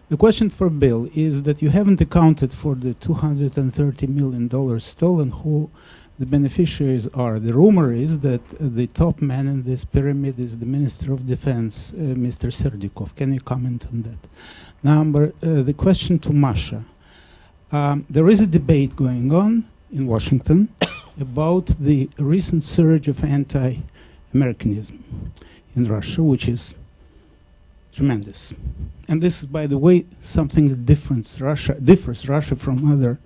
[SPEAKER 4] The question for Bill is that you haven't accounted for the $230 million stolen, who the beneficiaries are. The rumor is that the top man in this pyramid is the Minister of Defense, Mr. Serdikov. Can you comment on that? The question to Masha. There is a debate going on in Washington about the recent surge of anti-Americanism in Russia, which is tremendous. And this is, by the way, something that differs Russia from other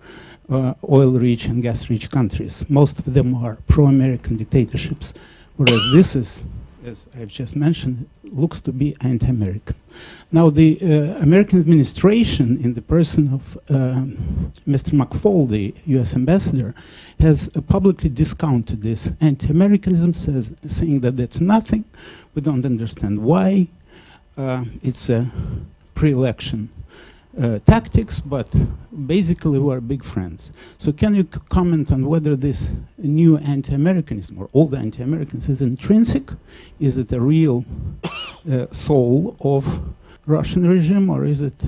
[SPEAKER 4] oil-rich and gas-rich countries. Most of them are pro-American dictatorships, whereas this is, as I've just mentioned, looks to be anti-American. Now, the American administration, in the person of Mr. McFaul, the U.S. ambassador, has publicly discounted this anti-Americanism, saying that that's nothing. We don't understand why. It's a pre-election tactics, but basically we are big friends. So can you comment on whether this new anti-Americanism or old anti-Americanism is intrinsic? Is it a real soul of Russian regime, or is it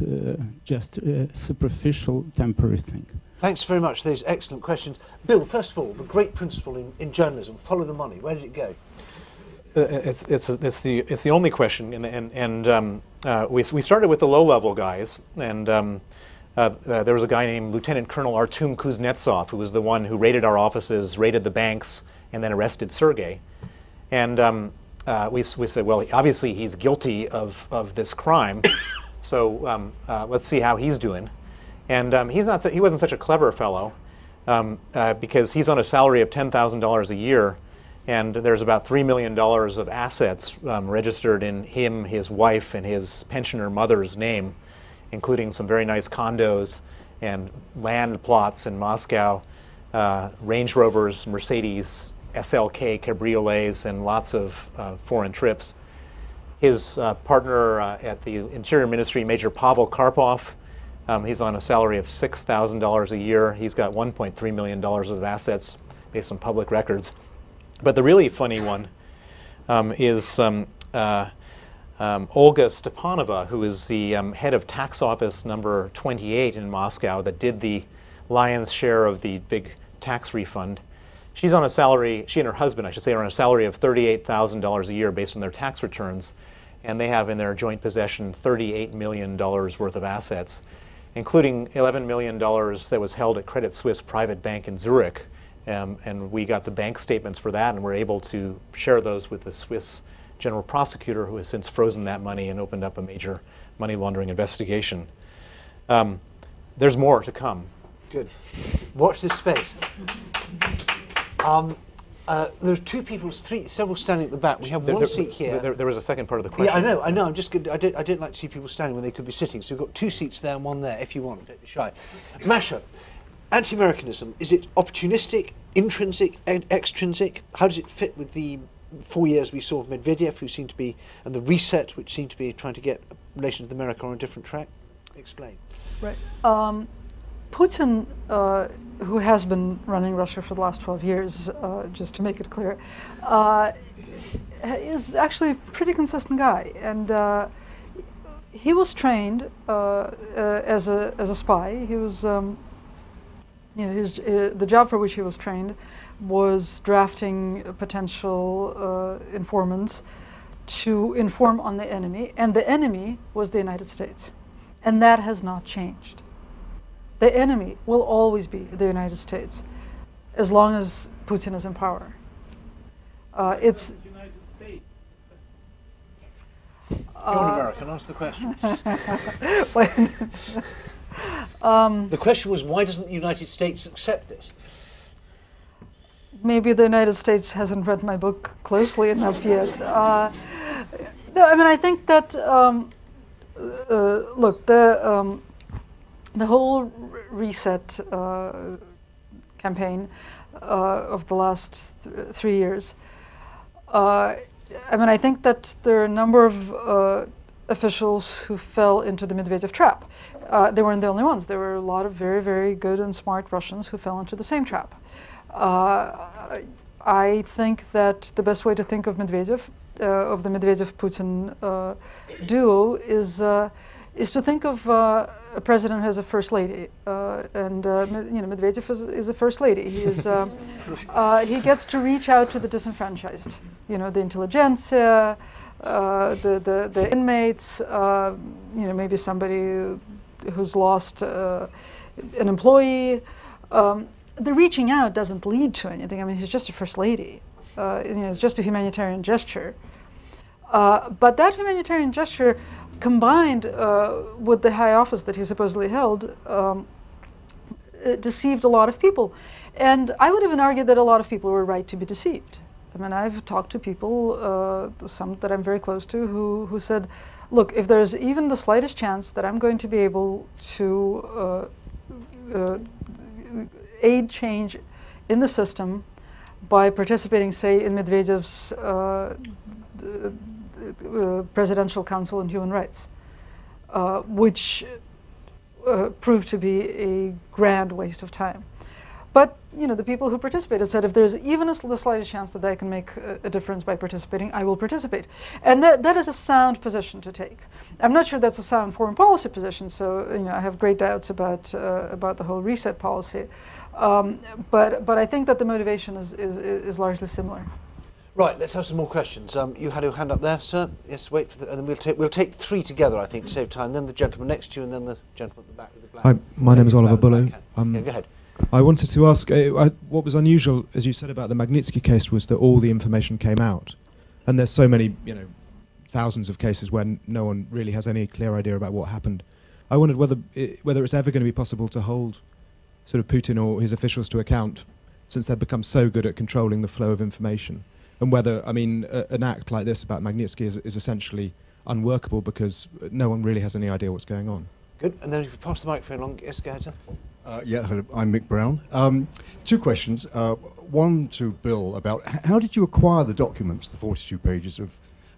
[SPEAKER 4] just a superficial, temporary thing?
[SPEAKER 1] Thanks very much for those excellent questions. Bill, first of all, the great principle in journalism, follow the money. Where did it go?
[SPEAKER 3] It's the only question, and we started with the low-level guys, and there was a guy named Lieutenant Colonel Artem Kuznetsov, who was the one who raided our offices, raided the banks, and then arrested Sergei. And we said, well, obviously he's guilty of this crime, so let's see how he's doing. And he wasn't such a clever fellow, because he's on a salary of $10,000 a year. And there's about $3 million of assets registered in him, his wife, and his pensioner mother's name, including some very nice condos and land plots in Moscow, Range Rovers, Mercedes, SLK cabriolets, and lots of foreign trips. His partner at the Interior Ministry, Major Pavel Karpov, he's on a salary of $6,000 a year. He's got $1.3 million of assets. based on public records. But the really funny one is Olga Stepanova, who is the head of tax office number 28 in Moscow that did the lion's share of the big tax refund. She's on a salary, she and her husband, I should say, are on a salary of $38,000 a year based on their tax returns. And they have in their joint possession $38 million worth of assets, including $11 million that was held at Credit Suisse Private Bank in Zurich. And we got the bank statements for that, and we're able to share those with the Swiss general prosecutor, who has since frozen that money and opened up a major money laundering investigation. There's more to come.
[SPEAKER 1] Good. Watch this space. There's two people, several standing at the back. We have one seat here.
[SPEAKER 3] There was a second part of the question.
[SPEAKER 1] Yeah, I know. I'm just good. I don't like to see people standing when they could be sitting. So we've got two seats there and one there. If you want, don't be shy. Masha, anti-Americanism, is it opportunistic, intrinsic, and extrinsic? How does it fit with the 4 years we saw of Medvedev, who seemed to be, and the reset, which seemed to be trying to get relations with America on a different track? Explain.
[SPEAKER 2] Right. Putin, who has been running Russia for the last 12 years, just to make it clear, is actually a pretty consistent guy. And he was trained as a spy. He was, the job for which he was trained was drafting potential informants to inform on the enemy. And the enemy was the United States. And that has not changed. The enemy will always be the United States, as long as Putin is in power. It's
[SPEAKER 4] the United States.
[SPEAKER 1] You're an American. Ask the question. The question was, why doesn't the United States accept this?
[SPEAKER 2] Maybe the United States hasn't read my book closely enough yet. No, I mean, I think that look, the whole reset campaign of the last 3 years, I mean, I think that there are a number of officials who fell into the Medvedev trap. They weren't the only ones. There were a lot of very, very good and smart Russians who fell into the same trap. I think that the best way to think of Medvedev, of the Medvedev-Putin duo, is to think of a president who has a first lady, and Medvedev is a first lady. He is he gets to reach out to the disenfranchised, the intelligentsia, the inmates, maybe somebody who's lost an employee. The reaching out doesn't lead to anything. I mean, he's just a first lady. It's just a humanitarian gesture. But that humanitarian gesture, combined with the high office that he supposedly held, it deceived a lot of people. And I would even argue that a lot of people were right to be deceived. I mean, I've talked to people, some that I'm very close to, who said, look, if there's even the slightest chance that I'm going to be able to aid change in the system by participating, say, in Medvedev's Presidential Council on Human Rights, which proved to be a grand waste of time. But the people who participated said, if there's even the slightest chance that I can make a difference by participating, I will participate. And that is a sound position to take. I'm not sure that's a sound foreign policy position, so I have great doubts about the whole reset policy. But I think that the motivation is largely similar.
[SPEAKER 1] Right, let's have some more questions. You had your hand up there, sir. Yes, wait for and then we'll take three together, I think, to save time. Then the gentleman next to you, and then the gentleman at the back with the black.
[SPEAKER 5] Hi, my name is Oliver Bullough.
[SPEAKER 1] Yeah, go ahead.
[SPEAKER 5] I wanted to ask, what was unusual, as you said about the Magnitsky case, was that all the information came out, and there's so many, thousands of cases where no one really has any clear idea about what happened. I wondered whether it's ever going to be possible to hold sort of Putin or his officials to account, since they've become so good at controlling the flow of information, and whether, an act like this about Magnitsky is essentially unworkable because no one really has any idea what's going on.
[SPEAKER 1] Good, and then if you pass the microphone along, yes, go ahead, sir.
[SPEAKER 6] Hello, I'm Mick Brown. Two questions. One to Bill about how did you acquire the documents, the 42 pages of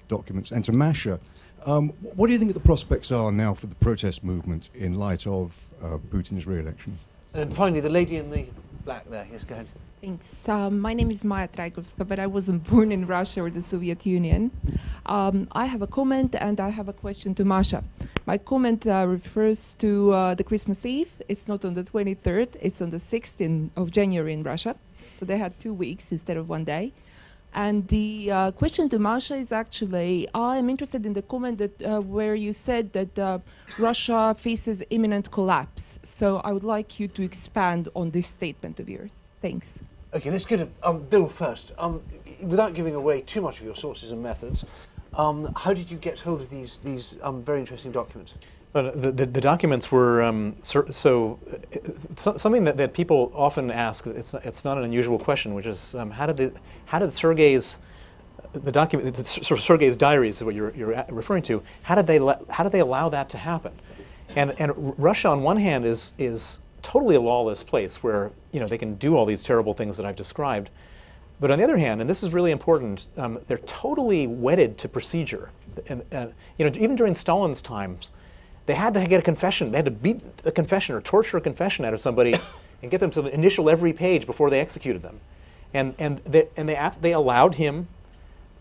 [SPEAKER 6] documents, and to Masha, what do you think the prospects are now for the protest movement in light of Putin's re-election?
[SPEAKER 1] And finally, the lady in the black there, yes, go ahead.
[SPEAKER 7] Thanks. My name is Maya Trajkovska, but I wasn't born in Russia or the Soviet Union. I have a comment and I have a question to Masha. My comment refers to the Christmas Eve. It's not on the 23rd, it's on the 16th of January in Russia. So they had 2 weeks instead of 1 day. And the question to Masha is actually, I'm interested in the comment that where you said that Russia faces imminent collapse. So I would like you to expand on this statement of yours. Thanks.
[SPEAKER 1] Okay, let's get a Bill first. Without giving away too much of your sources and methods, how did you get hold of these very interesting documents?
[SPEAKER 3] Well, the documents were something that people often ask. It's not an unusual question, which is how did Sergei's Sergei's diaries, what you're referring to, how did they allow that to happen? And Russia, on one hand, is totally a lawless place where they can do all these terrible things that I've described. But on the other hand, and this is really important, they're totally wedded to procedure. And even during Stalin's times, they had to get a confession. They had to beat a confession or torture a confession out of somebody and get them to initial every page before they executed them. And they allowed him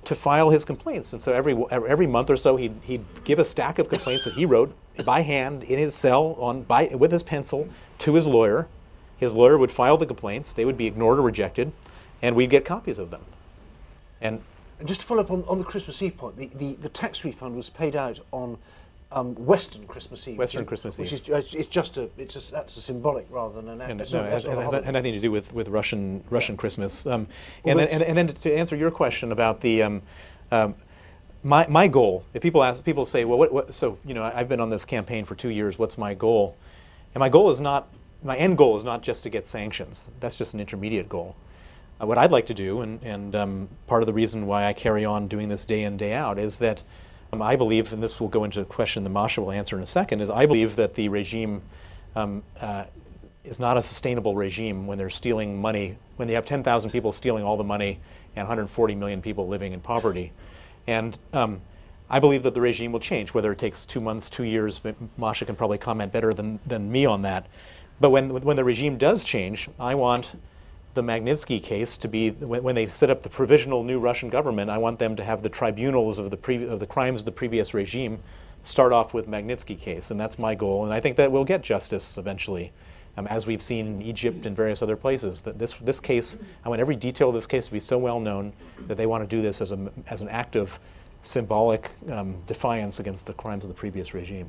[SPEAKER 3] to file his complaints. And so every month or so, he'd give a stack of complaints that he wrote by hand in his cell with his pencil to his lawyer. His lawyer would file the complaints. They would be ignored or rejected, and we'd get copies of them. And
[SPEAKER 1] just to follow up on the Christmas Eve point, the tax refund was paid out on Western Christmas Eve.
[SPEAKER 3] Western Christmas Eve.
[SPEAKER 1] Which is that's a symbolic rather than an act.
[SPEAKER 3] It has nothing to do with Russian Christmas. And then to answer your question about the my goal. If people say, well, what? So I've been on this campaign for 2 years. What's my goal? And my end goal is not just to get sanctions. That's just an intermediate goal. What I'd like to do, and part of the reason why I carry on doing this day in, day out, is that I believe, and this will go into a question that Masha will answer in a second, is I believe that the regime is not a sustainable regime when they're stealing money, when they have 10,000 people stealing all the money and 140 million people living in poverty. And I believe that the regime will change, whether it takes 2 months, 2 years. Masha can probably comment better than me on that. But when the regime does change, I want the Magnitsky case to be, when they set up the provisional new Russian government, I want them to have the tribunals of the crimes of the previous regime start off with Magnitsky case, and that's my goal. And I think that we'll get justice eventually, as we've seen in Egypt and various other places. That this case, I want every detail of this case to be so well known that they want to do this as an act of symbolic defiance against the crimes of the previous regime.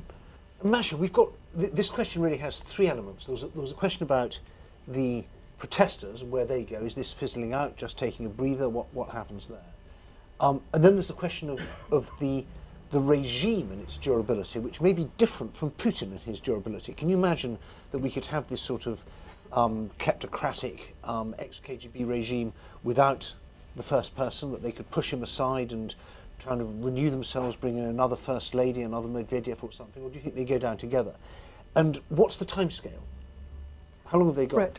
[SPEAKER 1] Masha, we've got this question really has 3 elements. There was a question about the protesters and where they go. Is this fizzling out, just taking a breather? What happens there? And then there's the question of the regime and its durability, which may be different from Putin and his durability. Can you imagine that we could have this sort of kleptocratic ex-KGB regime without the first person, that they could push him aside and trying to renew themselves, bring in another first lady, another Medvedev or something? Or do you think they go down together? And what's the timescale? How long have they got?
[SPEAKER 2] Right.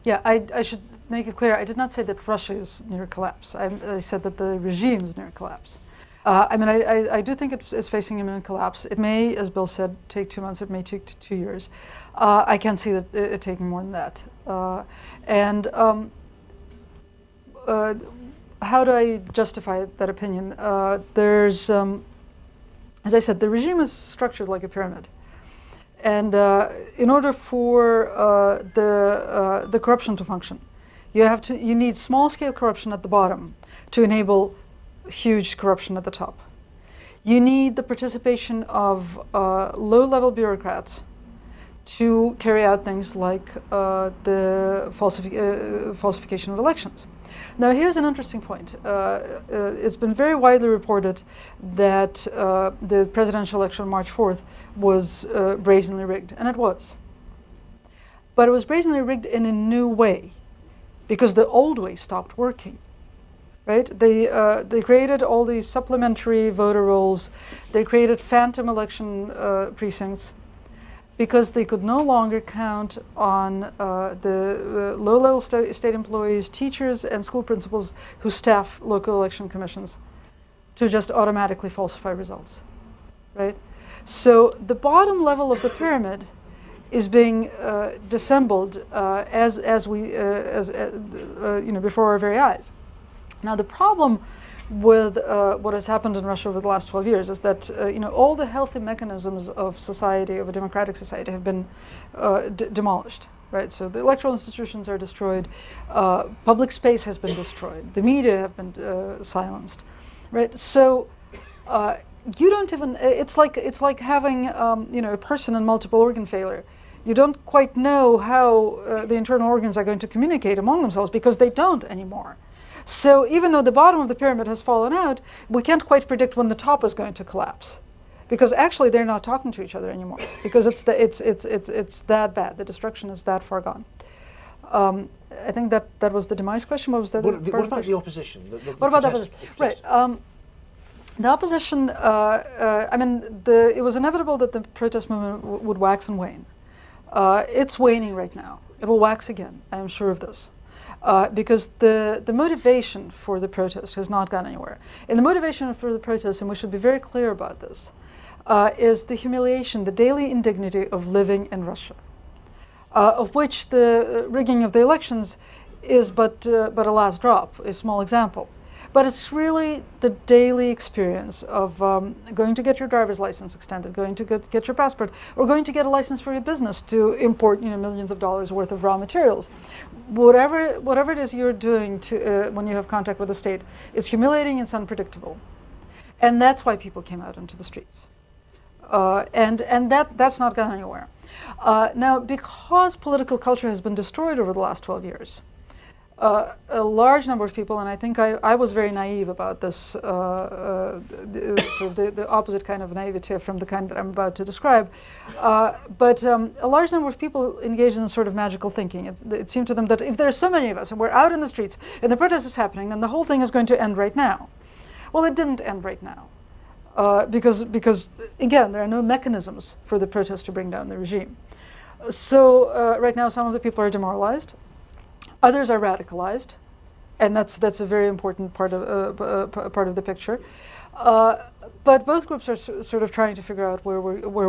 [SPEAKER 2] Yeah, I should make it clear, I did not say that Russia is near collapse. I said that the regime is near collapse. I do think it's facing imminent collapse. It may, as Bill said, take 2 months. It may take 2 years. I can't see that it taking more than that. How do I justify that opinion? There's, as I said, the regime is structured like a pyramid. And in order for the corruption to function, you need small-scale corruption at the bottom to enable huge corruption at the top. You need the participation of low-level bureaucrats to carry out things like the falsification of elections. Now, here's an interesting point. It's been very widely reported that the presidential election on March 4th was brazenly rigged, and it was. But it was brazenly rigged in a new way, because the old way stopped working. Right? They created all these supplementary voter rolls. They created phantom election precincts, because they could no longer count on the low-level state employees, teachers, and school principals who staff local election commissions to just automatically falsify results, right? So the bottom level of the pyramid is being dissembled before our very eyes. Now, the problem with what has happened in Russia over the last 12 years is that all the healthy mechanisms of society, of a democratic society, have been demolished. Right, so the electoral institutions are destroyed, public space has been destroyed, the media have been silenced, right? So you don't even. It's like having a person in multiple organ failure. You don't quite know how the internal organs are going to communicate among themselves because they don't anymore. So even though the bottom of the pyramid has fallen out, we can't quite predict when the top is going to collapse. Because actually they're not talking to each other anymore. Because it's that bad. The destruction is that far gone. I think that was the demise question. What was that?
[SPEAKER 1] What about the opposition?
[SPEAKER 2] What about the opposition? Right. The opposition. It was inevitable that the protest movement would wax and wane. It's waning right now. It will wax again. I am sure of this. Because the motivation for the protest has not gone anywhere. And the motivation for the protest, and we should be very clear about this, is the humiliation, the daily indignity of living in Russia, of which the rigging of the elections is but a last drop, a small example. But it's really the daily experience of going to get your driver's license extended, going to get your passport, or going to get a license for your business to import millions of dollars worth of raw materials. Whatever it is you're doing when you have contact with the state, it's humiliating, it's unpredictable. And that's why people came out into the streets. And that's not gone anywhere. Now, because political culture has been destroyed over the last 12 years, a large number of people, and I think I was very naive about this, sort of the opposite kind of naivete from the kind that I'm about to describe, but a large number of people engaged in a sort of magical thinking. It seemed to them that if there are so many of us and we're out in the streets and the protest is happening, then the whole thing is going to end right now. Well, it didn't end right now. Because again, there are no mechanisms for the protest to bring down the regime. So right now, some of the people are demoralized, others are radicalized, and that's a very important part of the picture. But both groups are sort of trying to figure out where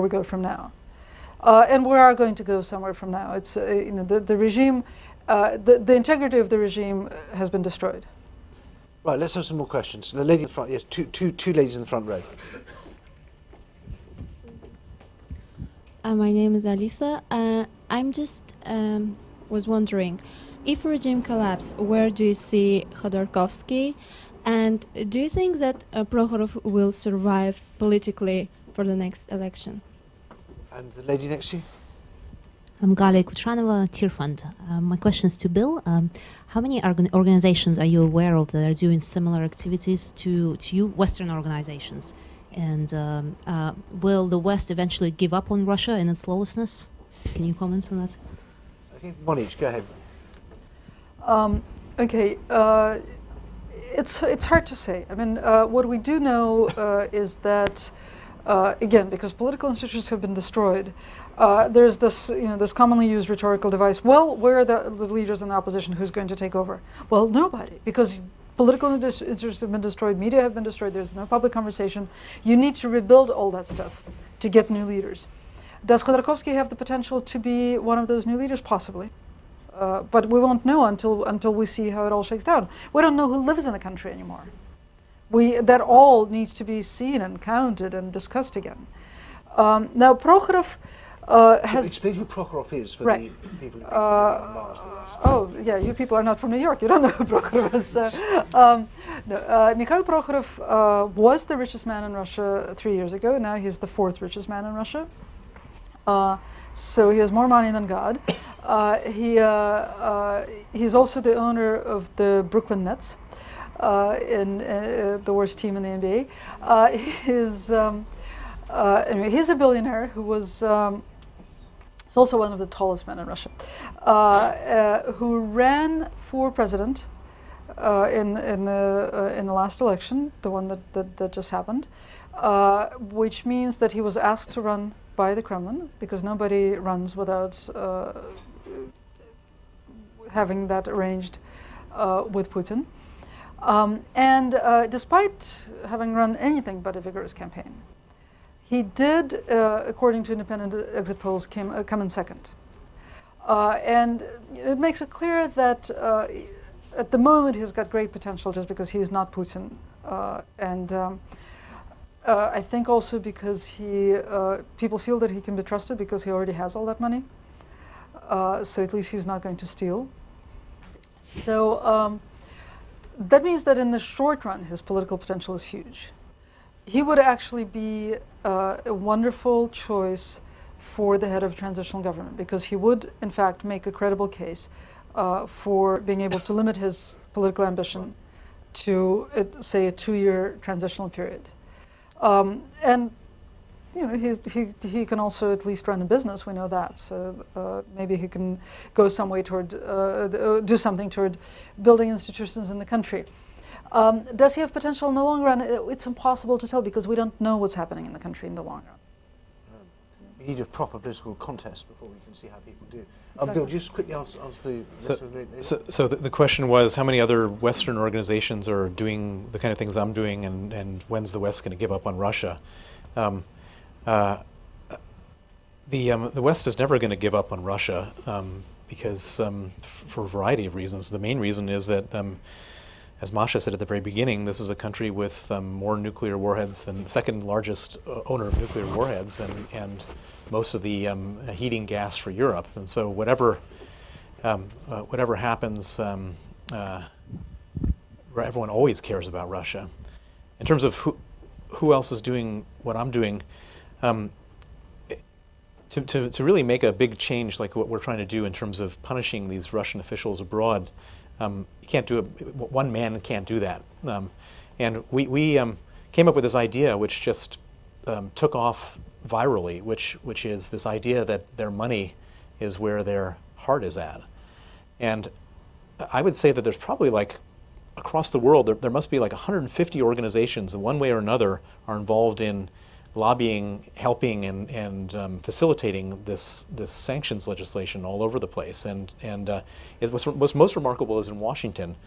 [SPEAKER 2] we go from now, and we are going to go somewhere from now. It's the regime, the integrity of the regime has been destroyed.
[SPEAKER 1] Right, let's have some more questions. The lady in the front, yes, two ladies in the front row.
[SPEAKER 8] My name is Alisa. I'm just was wondering, if a regime collapse, where do you see Khodorkovsky? And do you think that Prokhorov will survive politically for the next election?
[SPEAKER 1] And the lady next to you?
[SPEAKER 9] I'm Galia Kutranova, Tear Fund. My question is to Bill. How many organizations are you aware of that are doing similar activities to you, Western organizations? And will the West eventually give up on Russia and its lawlessness? Can you comment on that?
[SPEAKER 1] Okay, one each, go ahead.
[SPEAKER 2] Okay, it's hard to say. I mean, what we do know is that, again, because political institutions have been destroyed, there's this commonly used rhetorical device. Well, where are the leaders in the opposition? Who's going to take over? Well, nobody, because political institutions have been destroyed, media have been destroyed. There's no public conversation. You need to rebuild all that stuff to get new leaders. Does Khodorkovsky have the potential to be one of those new leaders? Possibly. But we won't know until we see how it all shakes down. We don't know who lives in the country anymore. That all needs to be seen and counted and discussed again. Now, Prokhorov has...
[SPEAKER 1] Explain who Prokhorov is for
[SPEAKER 2] right.
[SPEAKER 1] the people who
[SPEAKER 2] oh, yeah, you people are not from New York. You don't know who Prokhorov is. Mikhail Prokhorov was the richest man in Russia 3 years ago. Now he's the fourth richest man in Russia. So he has more money than God. He's also the owner of the Brooklyn Nets, in the worst team in the NBA. Anyway, he's a billionaire who was he's also one of the tallest men in Russia, who ran for president in the last election, the one that just happened, which means that he was asked to run by the Kremlin, because nobody runs without having that arranged with Putin. And despite having run anything but a vigorous campaign, He did, according to independent exit polls, come in second. And it makes it clear that at the moment he's got great potential just because he's not Putin. I think also because people feel that he can be trusted because he already has all that money. So at least he's not going to steal. So that means that in the short run, his political potential is huge. He would actually be a wonderful choice for the head of transitional government because he would, in fact, make a credible case for being able to limit his political ambition to, say, a 2-year transitional period. And you know, he can also at least run a business. We know that. So maybe he can go some way toward do something toward building institutions in the country. Does he have potential in the long run? It's impossible to tell because we don't know what's happening in the country in the long run.
[SPEAKER 1] We need a proper political contest before we can see how people do.
[SPEAKER 2] Exactly.
[SPEAKER 1] Bill, just quickly answer the
[SPEAKER 3] So the question was, how many other Western organizations are doing the kind of things I'm doing, and when's the West going to give up on Russia? The West is never going to give up on Russia because for a variety of reasons. The main reason is that, as Masha said at the very beginning, this is a country with more nuclear warheads than the second largest owner of nuclear warheads, and most of the heating gas for Europe. And so whatever happens, everyone always cares about Russia. In terms of who else is doing what I'm doing, to really make a big change like what we're trying to do in terms of punishing these Russian officials abroad, you can't do it. One man can't do that. And we came up with this idea, which just took off virally, which is this idea that their money is where their heart is at. And I would say that there's probably, like, across the world, there must be like 150 organizations that one way or another are involved in lobbying, helping, and facilitating this sanctions legislation all over the place. And what's most remarkable is in Washington,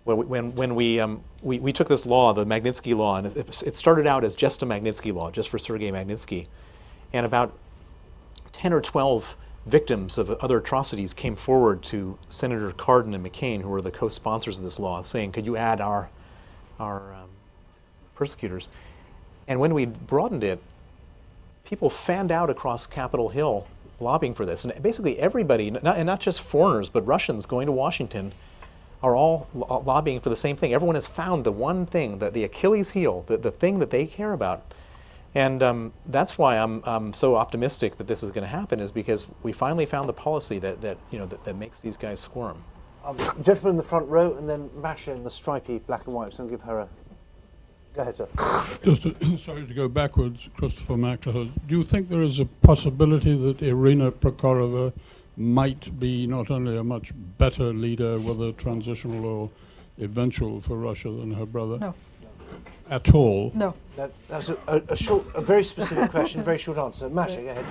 [SPEAKER 3] when we took this law, the Magnitsky Law, and it started out as just a Magnitsky Law, just for Sergei Magnitsky, and about 10 or 12 victims of other atrocities came forward to Senator Cardin and McCain, who were the co-sponsors of this law, saying, could you add our persecutors? And when we broadened it, people fanned out across Capitol Hill lobbying for this. And basically everybody, and not just foreigners, but Russians going to Washington, are all lobbying for the same thing. Everyone has found the one thing, the Achilles heel, the thing that they care about. And that's why I'm so optimistic that this is going to happen, is because we finally found the policy that makes these guys squirm.
[SPEAKER 1] Gentleman in the front row, and then Masha in the stripy black and white. So I'll give her a... Go ahead, sir.
[SPEAKER 10] Just sorry to go backwards, Christopher McLeod. Do you think there is a possibility that Irina Prokhorova might be not only a much better leader, whether transitional or eventual, for Russia than her brother?
[SPEAKER 2] No.
[SPEAKER 10] At all?
[SPEAKER 2] No.
[SPEAKER 1] That was a very specific question, very short answer. Masha, go ahead.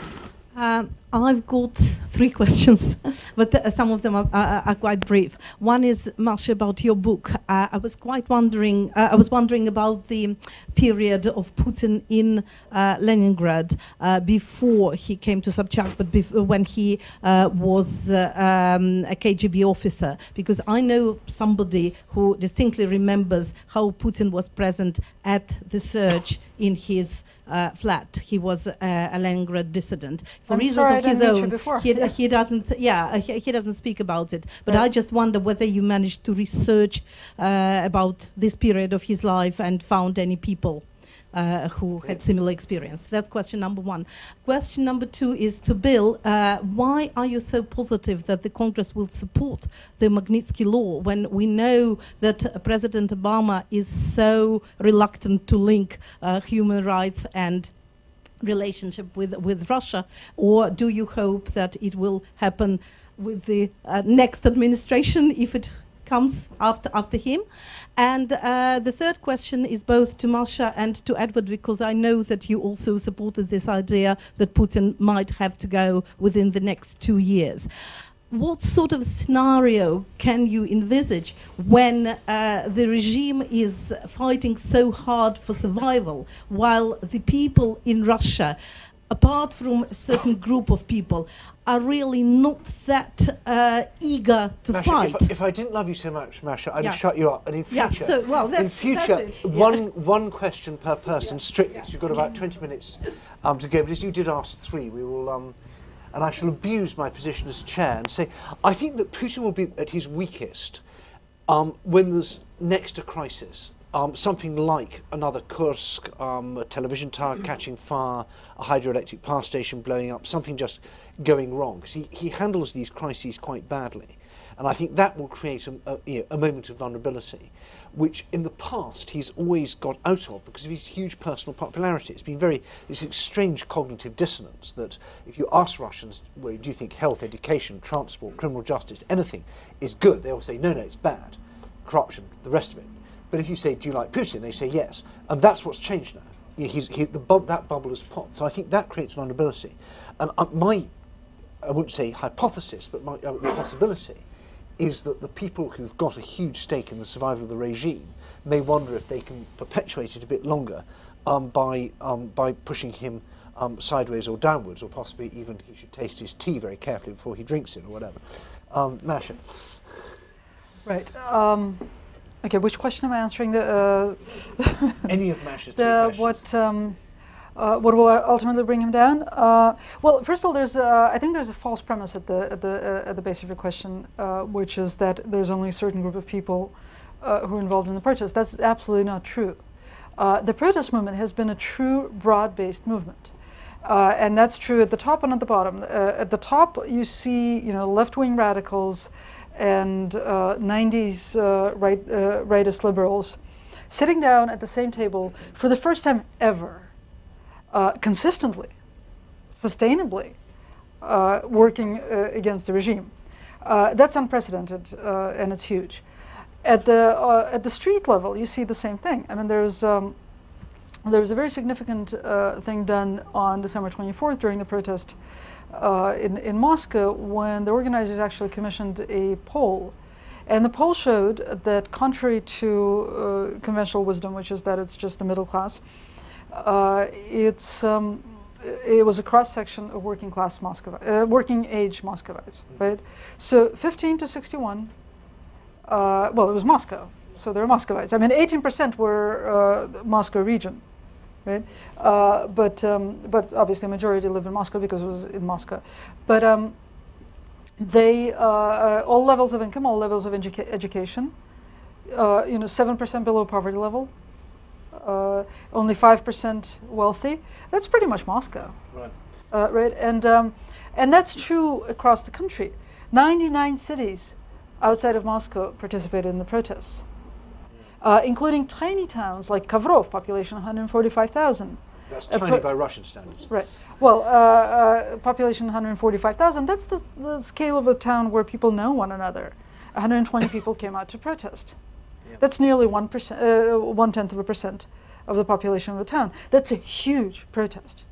[SPEAKER 11] I've got 3 questions, but some of them are quite brief. One is, Masha, about your book. I was wondering about the period of Putin in Leningrad before he came to Sobchak, but when he was a KGB officer, because I know somebody who distinctly remembers how Putin was present at the search in his flat. He was a Leningrad dissident. For reasons of his own, he doesn't. Yeah, he doesn't speak about it. But I just wonder whether you managed to research about this period of his life and found any people who had similar experience. That's question number 1. Question number 2 is to Bill. Why are you so positive that the Congress will support the Magnitsky Law when we know that President Obama is so reluctant to link human rights and relationship with Russia? Or do you hope that it will happen with the next administration if it comes after him? And the third question is both to Masha and to Edward, because I know that you also supported this idea that Putin might have to go within the next 2 years. what sort of scenario can you envisage when the regime is fighting so hard for survival, while the people in Russia, apart from a certain group of people, are really not that eager to
[SPEAKER 1] Masha,
[SPEAKER 11] fight?
[SPEAKER 1] If I didn't love you so much, Masha, I'd have shut you up. And in future,
[SPEAKER 11] in future,
[SPEAKER 1] one question per person, strictly. So you've got about 20 minutes to go. But as you did ask 3, we will, and I shall abuse my position as chair and say, I think that Putin will be at his weakest when there's next a crisis. Something like another Kursk, a television tower catching fire, a hydroelectric power station blowing up, something just going wrong. Because he handles these crises quite badly. And I think that will create a moment of vulnerability, which in the past he's always got out of because of his huge personal popularity. It's been this strange cognitive dissonance that if you ask Russians, well, do you think health, education, transport, criminal justice, anything is good, they all say, no, it's bad. Corruption, the rest of it. But if you say, do you like Putin? They say yes. And that's what's changed now. That bubble has popped. So I think that creates vulnerability. And I wouldn't say hypothesis, but the possibility is that the people who've got a huge stake in the survival of the regime may wonder if they can perpetuate it a bit longer by pushing him sideways or downwards, or possibly even he should taste his tea very carefully before he drinks it or whatever. Masha.
[SPEAKER 2] Right. Okay, which question am I answering?
[SPEAKER 1] Any of Masha's 3 questions.
[SPEAKER 2] What will ultimately bring him down? Well, first of all, I think there's a false premise at the base of your question, which is that there's only a certain group of people who are involved in the protest. That's absolutely not true. The protest movement has been a true broad-based movement, and that's true at the top and at the bottom. At the top, you see, left-wing radicals and 90s rightist liberals sitting down at the same table for the first time ever, consistently, sustainably, working against the regime. That's unprecedented, and it's huge. At the street level, you see the same thing. I mean, there was a very significant thing done on December 24th during the protest in Moscow, when the organizers actually commissioned a poll. And the poll showed that, contrary to conventional wisdom, which is that it's just the middle class, it was a cross-section of working-class working-age Muscovites, right? So 15 to 61, well, it was Moscow, so they were Muscovites. I mean, 18% were Moscow region, right? But obviously a majority live in Moscow because it was in Moscow. But they, all levels of income, all levels of education, 7% below poverty level, only 5% wealthy. That's pretty much Moscow, right? Right, and that's true across the country. 99 cities outside of Moscow participated in the protests, including tiny towns like Kovrov, population 145,000.
[SPEAKER 1] That's tiny by Russian standards.
[SPEAKER 2] Right. Well, population 145,000, that's the scale of a town where people know one another. 120 people came out to protest. Yeah. That's nearly 1/10% of the population of the town. That's a huge protest.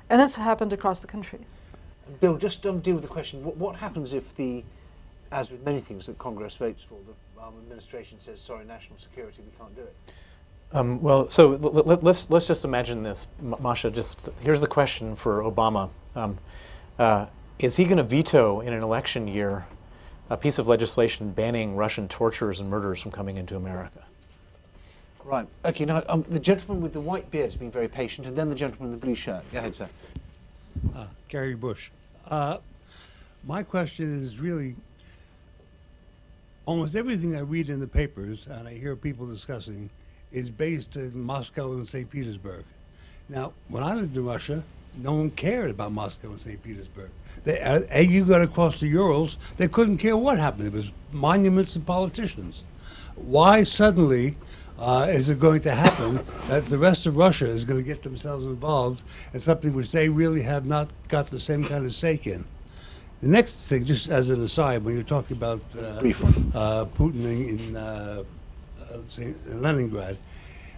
[SPEAKER 2] And that's happened across the country.
[SPEAKER 1] Bill, just deal with the question, what happens if as with many things that Congress votes for, the administration says, sorry, national security, we can't do it?
[SPEAKER 3] Well, so let's just imagine this, Masha. Here's the question for Obama: is he going to veto in an election year a piece of legislation banning Russian torturers and murderers from coming into America?
[SPEAKER 1] Right. Okay. Now, the gentleman with the white beard has been very patient, and then the gentleman in the blue shirt. Go ahead, sir.
[SPEAKER 12] Gary Bush. My question is really, almost everything I read in the papers and I hear people discussing is based in Moscow and St. Petersburg. Now, when I lived in Russia, no one cared about Moscow and St. Petersburg. You got across the Urals, they couldn't care what happened. It was monuments and politicians. Why suddenly is it going to happen that the rest of Russia is going to get themselves involved in something which they really have not got the same kind of stake in? The next thing, just as an aside, when you're talking about Putin in Leningrad,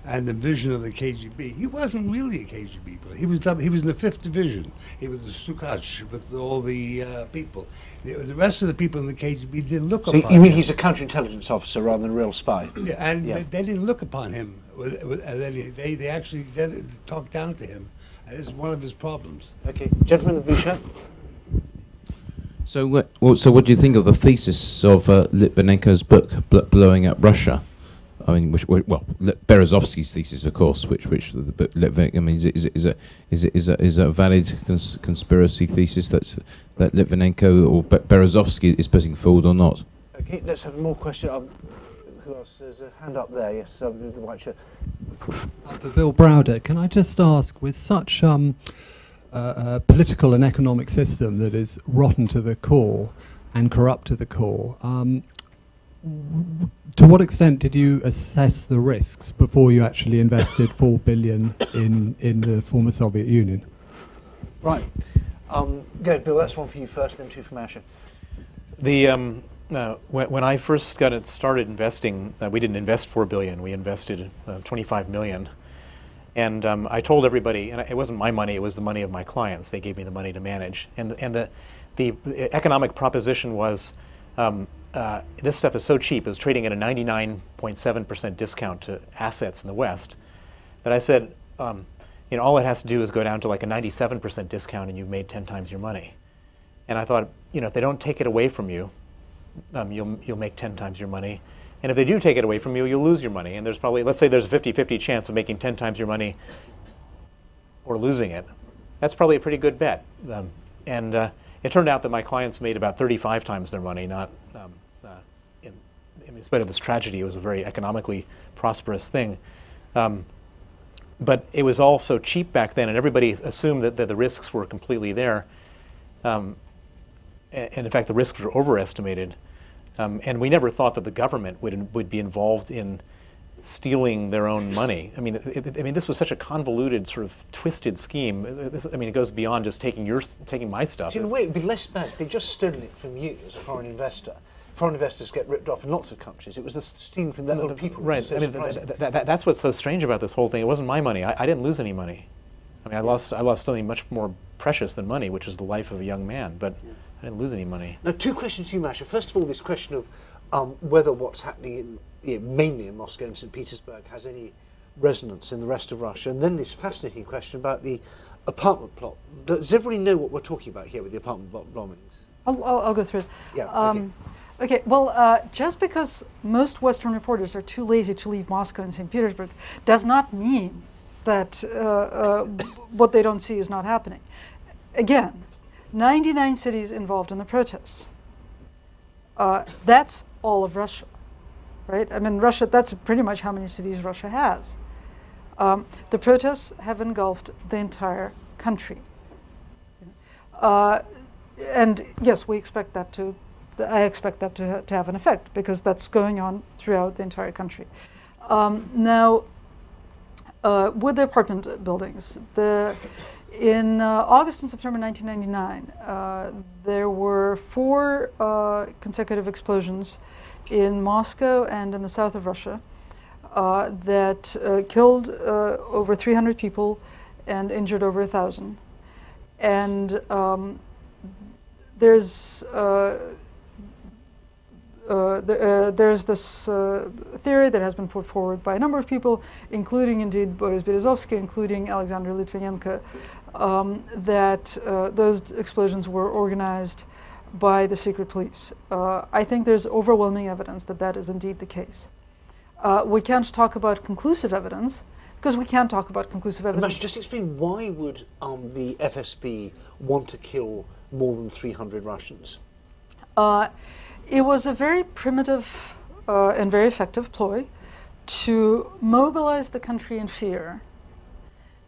[SPEAKER 12] and the vision of the KGB. He wasn't really a KGB person. He was in the 5th Division. He was the Stukach with all the people. The rest of the people in the KGB didn't look upon him.
[SPEAKER 1] So you mean he's a counterintelligence officer rather than a real spy?
[SPEAKER 12] Yeah, and they didn't look upon him. They actually talked down to him. And this is one of his problems.
[SPEAKER 1] Okay, gentleman in the blue shirt.
[SPEAKER 13] So what do you think of the thesis of Litvinenko's book, Blowing Up Russia? I mean, Berezovsky's thesis, of course, which the book, I mean, is a valid conspiracy thesis that Litvinenko or Berezovsky is putting forward or not?
[SPEAKER 1] Okay, let's have more questions. Who else? There's a hand up there. Yes, the white shirt.
[SPEAKER 14] For Bill Browder, can I just ask, with such a political and economic system that is rotten to the core and corrupt to the core, to what extent did you assess the risks before you actually invested $4 billion in the former Soviet Union?
[SPEAKER 1] Right. Go ahead, Bill. That's one for you first, then two for Masha.
[SPEAKER 3] When I first got started investing, we didn't invest $4 billion. We invested $25 million. And I told everybody, and it wasn't my money, it was the money of my clients. They gave me the money to manage. And the economic proposition was, this stuff is so cheap, it was trading at a 99.7% discount to assets in the West, that I said, all it has to do is go down to like a 97% discount and you've made 10 times your money. And I thought, if they don't take it away from you, you'll make 10 times your money. And if they do take it away from you, you'll lose your money. And there's probably, let's say there's a 50-50 chance of making 10 times your money or losing it. That's probably a pretty good bet. It turned out that my clients made about 35 times their money, not in spite of this tragedy. It was a very economically prosperous thing. But it was all so cheap back then, and everybody assumed that the risks were completely there. And in fact, the risks were overestimated. And we never thought that the government would be involved in stealing their own money. I mean, this was such a convoluted, sort of twisted scheme. It goes beyond just taking my stuff.
[SPEAKER 1] In a way, it would be less bad if they just stolen it from you as a foreign investor. Foreign investors get ripped off in lots of countries. It was the stealing from the other people.
[SPEAKER 3] Right. That's what's so strange about this whole thing. It wasn't my money. I didn't lose any money. I lost something much more precious than money, which is the life of a young man. But I didn't lose any money.
[SPEAKER 1] Now, two questions to you, Masha. First of all, this question of whether what's happening mainly in Moscow and St. Petersburg has any resonance in the rest of Russia. And then this fascinating question about the apartment plot. Does everybody know what we're talking about here with the apartment bombings?
[SPEAKER 2] I'll go through it.
[SPEAKER 1] Yeah.
[SPEAKER 2] Okay, well, just because most Western reporters are too lazy to leave Moscow and St. Petersburg does not mean that what they don't see is not happening. Again, 99 cities involved in the protests. That's all of Russia, right? I mean, Russia, that's pretty much how many cities Russia has. The protests have engulfed the entire country. And yes, we expect that to I expect that to have an effect because that's going on throughout the entire country. Now, with the apartment buildings, in August and September 1999, there were 4 consecutive explosions in Moscow and in the south of Russia that killed over 300 people and injured over 1,000. And there's this theory that has been put forward by a number of people, including indeed Boris Berezovsky, including Alexander Litvinenko, that those explosions were organized by the secret police. I think there's overwhelming evidence that that is indeed the case. We can't talk about conclusive evidence, because we can't talk about conclusive evidence.
[SPEAKER 1] Just explain, why would the FSB want to kill more than 300 Russians?
[SPEAKER 2] It was a very primitive and very effective ploy to mobilize the country in fear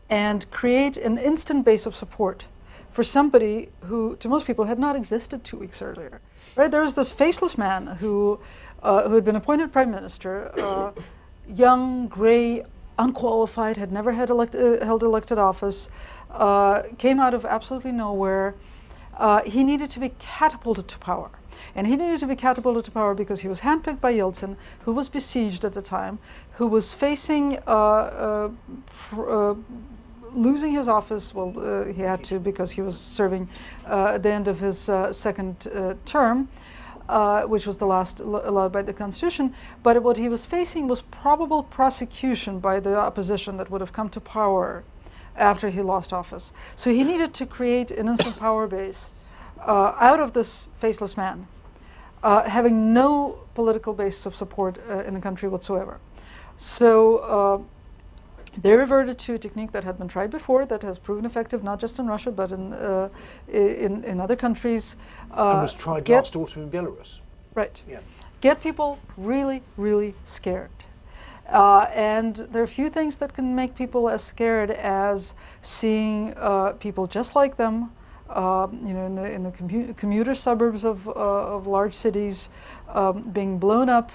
[SPEAKER 2] and create an instant base of support for somebody who, to most people, had not existed 2 weeks earlier. Right? There was this faceless man who had been appointed prime minister, young, gray, unqualified, had never held elected office, came out of absolutely nowhere, he needed to be catapulted to power. And he needed to be catapulted to power because he was handpicked by Yeltsin, who was besieged at the time, who was facing losing his office. Well, he had to because he was serving at the end of his second term, which was the last allowed by the Constitution. But what he was facing was probable prosecution by the opposition that would have come to power after he lost office. So he needed to create an instant power base out of this faceless man, having no political basis of support in the country whatsoever. So they reverted to a technique that had been tried before, that has proven effective not just in Russia but in other countries.
[SPEAKER 1] And was tried last autumn in Belarus.
[SPEAKER 2] Right.
[SPEAKER 1] Yeah.
[SPEAKER 2] Get people really, really scared. And there are few things that can make people as scared as seeing people just like them, you know, in the commuter suburbs of large cities, being blown up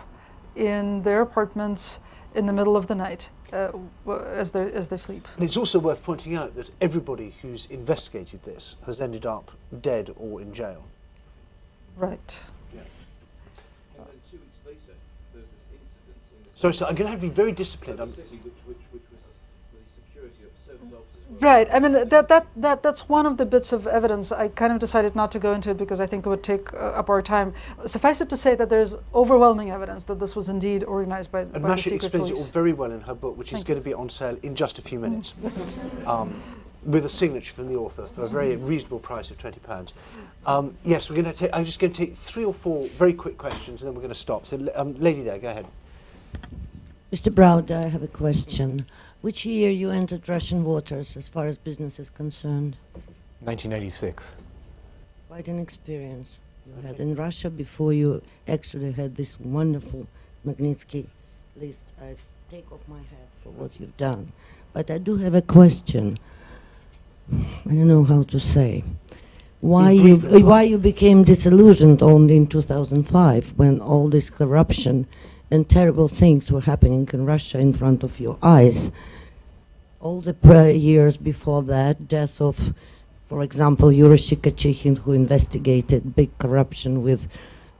[SPEAKER 2] in their apartments in the middle of the night as they sleep.
[SPEAKER 1] And it's also worth pointing out that everybody who's investigated this has ended up dead or in jail.
[SPEAKER 2] Right.
[SPEAKER 1] Yeah.
[SPEAKER 13] And 2 weeks later, there's this incident in the
[SPEAKER 1] Sorry, so I'm going to have to be very disciplined.
[SPEAKER 13] city, which was the security of certain officers.
[SPEAKER 2] Right. I mean, that's one of the bits of evidence. I kind of decided not to go into it because I think it would take up our time. Suffice it to say that there's overwhelming evidence that this was indeed organized by the secret police.
[SPEAKER 1] And Masha explains it all very well in her book, which is going to be on sale in just a few minutes, with a signature from the author for a very reasonable price of £20. Yes, we're going to I'm just going to take 3 or 4 very quick questions, and then we're going to stop. So, lady there, go ahead.
[SPEAKER 15] Mr. Browder, I have a question. Which year you entered Russian waters as far as business is concerned?
[SPEAKER 3] 1996.
[SPEAKER 15] Quite an experience you had in Russia before you actually had this wonderful Magnitsky list. I take off my hat for what you've done. But I do have a question. I don't know how to say. Why you became disillusioned only in 2005 when all this corruption and terrible things were happening in Russia in front of your eyes? All the years before that, death of, for example, Yuri Shikachikhin, who investigated big corruption with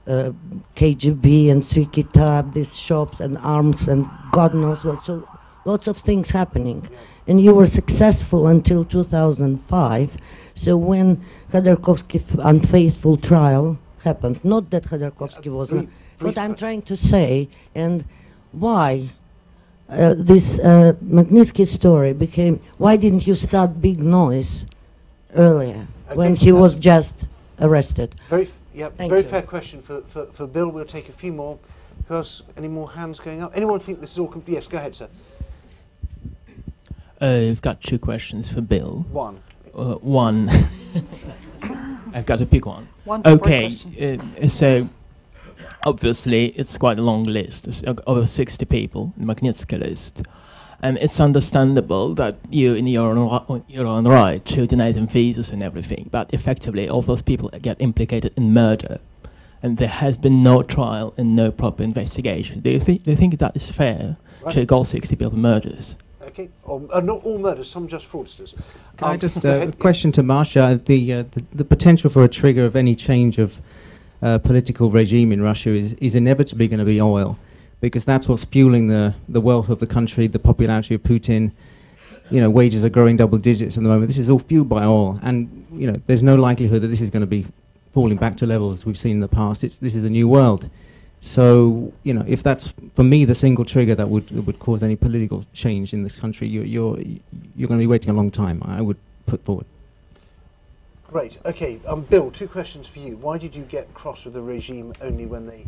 [SPEAKER 15] KGB and Sri Kitab, these shops and arms and God knows what. So lots of things happening. And you were successful until 2005. So when Khodorkovsky unfaithful trial happened, not that Khodorkovsky wasn't, what I'm trying to say, and why this Magnitsky story became, why didn't you start big noise earlier when he was just arrested?
[SPEAKER 1] Very
[SPEAKER 15] Thank
[SPEAKER 1] fair question for Bill. We'll take a few more. Who else? Any more hands going up? Anyone think this is all complete? Yes, go ahead, sir.
[SPEAKER 16] I've got 2 questions for Bill.
[SPEAKER 1] One.
[SPEAKER 16] One. I've got to pick one.
[SPEAKER 2] Okay,
[SPEAKER 16] so obviously it's quite a long list. It's over 60 people, the Magnitsky list. And it's understandable that you, in your own right, to deny them visas and everything, but effectively all those people get implicated in murder. And there has been no trial and no proper investigation. Do you think that is fair, to take all 60 people murders?
[SPEAKER 1] Okay, not all murders, some just fraudsters.
[SPEAKER 5] Can I just a question to Masha? The potential for a trigger of any change of political regime in Russia is inevitably going to be oil, because that's what's fueling the wealth of the country, the popularity of Putin. You know, wages are growing double digits at the moment. This is all fueled by oil, and you know, there's no likelihood that this is going to be falling back to levels we've seen in the past. This is a new world. So, you know, if that's, for me, the single trigger that would cause any political change in this country, you're going to be waiting a long time, I would put forward.
[SPEAKER 1] Great. Okay, Bill, 2 questions for you. Why did you get cross with the regime only when they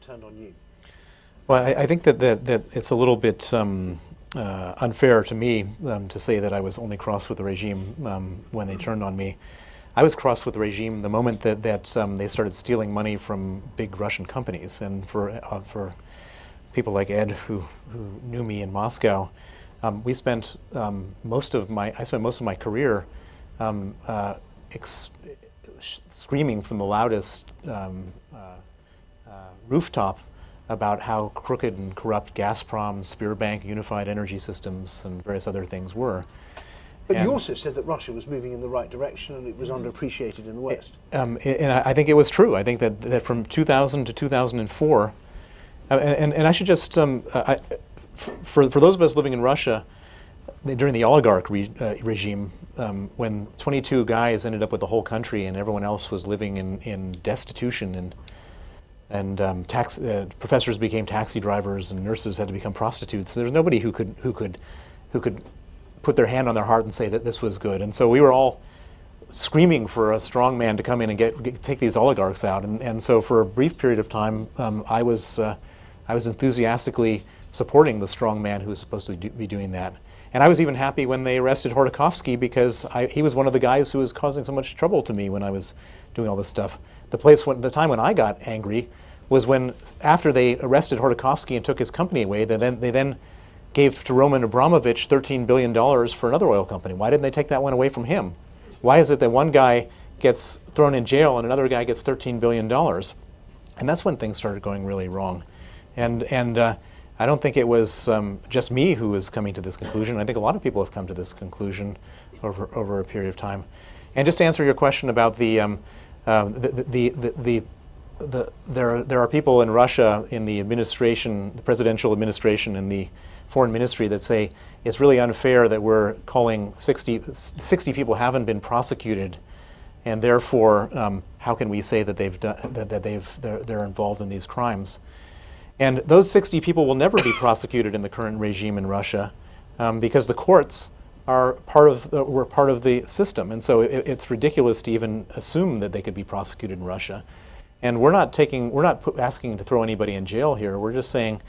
[SPEAKER 1] turned on you?
[SPEAKER 3] Well, I think that it's a little bit unfair to me to say that I was only cross with the regime when they turned on me. I was cross with the regime the moment that they started stealing money from big Russian companies, and for people like Ed who knew me in Moscow, I spent most of my career screaming from the loudest rooftop about how crooked and corrupt Gazprom, Sberbank, Unified Energy Systems, and various other things were.
[SPEAKER 1] But you also said that Russia was moving in the right direction and it was underappreciated in the West.
[SPEAKER 3] And I think it was true. I think that from 2000 to 2004, and I should just, for those of us living in Russia, during the oligarch regime, when 22 guys ended up with the whole country and everyone else was living in destitution, and professors became taxi drivers and nurses had to become prostitutes, there's nobody who could put their hand on their heart and say that this was good. And so we were all screaming for a strong man to come in and take these oligarchs out. And so for a brief period of time, I was enthusiastically supporting the strong man who was supposed to be doing that. And I was even happy when they arrested Khodorkovsky, because he was one of the guys who was causing so much trouble to me when I was doing all this stuff. The time when I got angry was when, after they arrested Khodorkovsky and took his company away, they then gave to Roman Abramovich $13 billion for another oil company. Why didn't they take that one away from him? Why is it that one guy gets thrown in jail and another guy gets $13 billion? And that's when things started going really wrong. And I don't think it was just me who was coming to this conclusion. I think a lot of people have come to this conclusion over a period of time. And just to answer your question about there are people in Russia in the administration, the presidential administration and the foreign ministry that say it's really unfair that we're calling 60 people haven't been prosecuted, and therefore how can we say that they're involved in these crimes? And those 60 people will never be prosecuted in the current regime in Russia because the courts were part of the system, and so it's ridiculous to even assume that they could be prosecuted in Russia. And we're not asking to throw anybody in jail here. We're just saying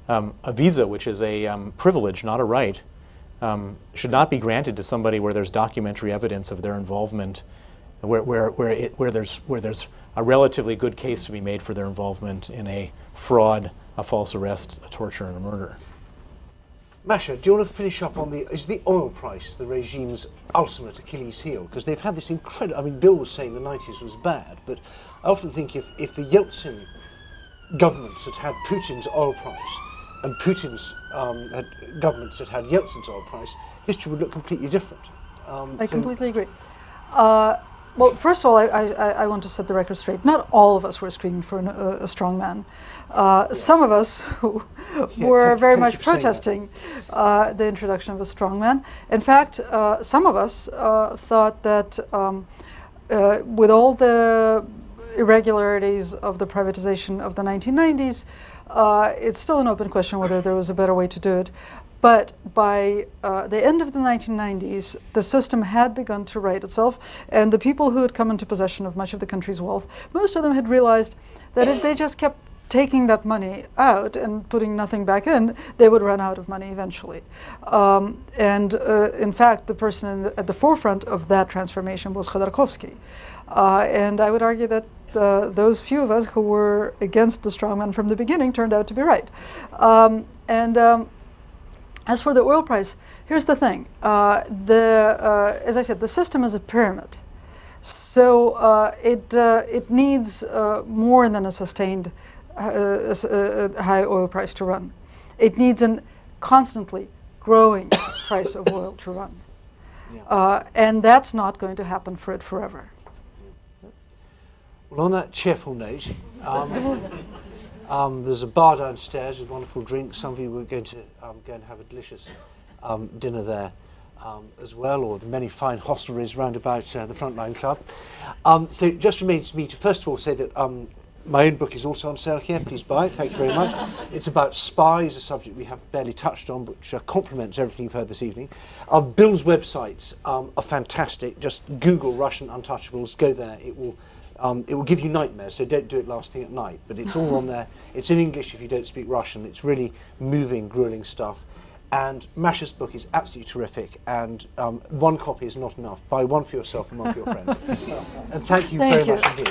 [SPEAKER 3] a visa, which is a privilege, not a right, should not be granted to somebody where there's documentary evidence of their involvement, where there's a relatively good case to be made for their involvement in a fraud, a false arrest, a torture, and a murder.
[SPEAKER 1] Masha, do you want to finish up on is the oil price the regime's ultimate Achilles heel? Because they've had this incredible, I mean, Bill was saying the 90s was bad, but I often think if the Yeltsin governments had had Putin's oil price and Putin's governments had had Yeltsin's oil price, history would look completely different.
[SPEAKER 2] I completely agree. Well, first of all, I want to set the record straight. Not all of us were screaming for a strong man. Yes. Some of us who were very much protesting the introduction of a strong man. In fact, some of us thought that with all the irregularities of the privatization of the 1990s, it's still an open question whether there was a better way to do it. But by the end of the 1990s, the system had begun to right itself, and the people who had come into possession of much of the country's wealth, most of them had realized that if they just kept taking that money out and putting nothing back in, they would run out of money eventually. In fact, the person at the forefront of that transformation was Khodorkovsky. And I would argue that those few of us who were against the strongman from the beginning turned out to be right. As for the oil price, here's the thing. As I said, the system is a pyramid. So it needs more than a sustained high oil price to run. It needs a constantly growing price of oil to run. Yeah. And that's not going to happen for it forever.
[SPEAKER 1] Well, on that cheerful note, there's a bar downstairs with wonderful drinks. Some of you were going to go and have a delicious dinner there as well, or the many fine hostelries round about the Frontline Club. So it just remains me to first of all say that my own book is also on sale here. Please buy it. Thank you very much. It's about spies, a subject we have barely touched on, which complements everything you've heard this evening. Bill's websites are fantastic. Just Google Russian Untouchables. Go there. It will give you nightmares, so don't do it last thing at night. But it's all on there. It's in English if you don't speak Russian. It's really moving, grueling stuff. And Masha's book is absolutely terrific, and one copy is not enough. Buy one for yourself and one for your friends. And thank you very much indeed.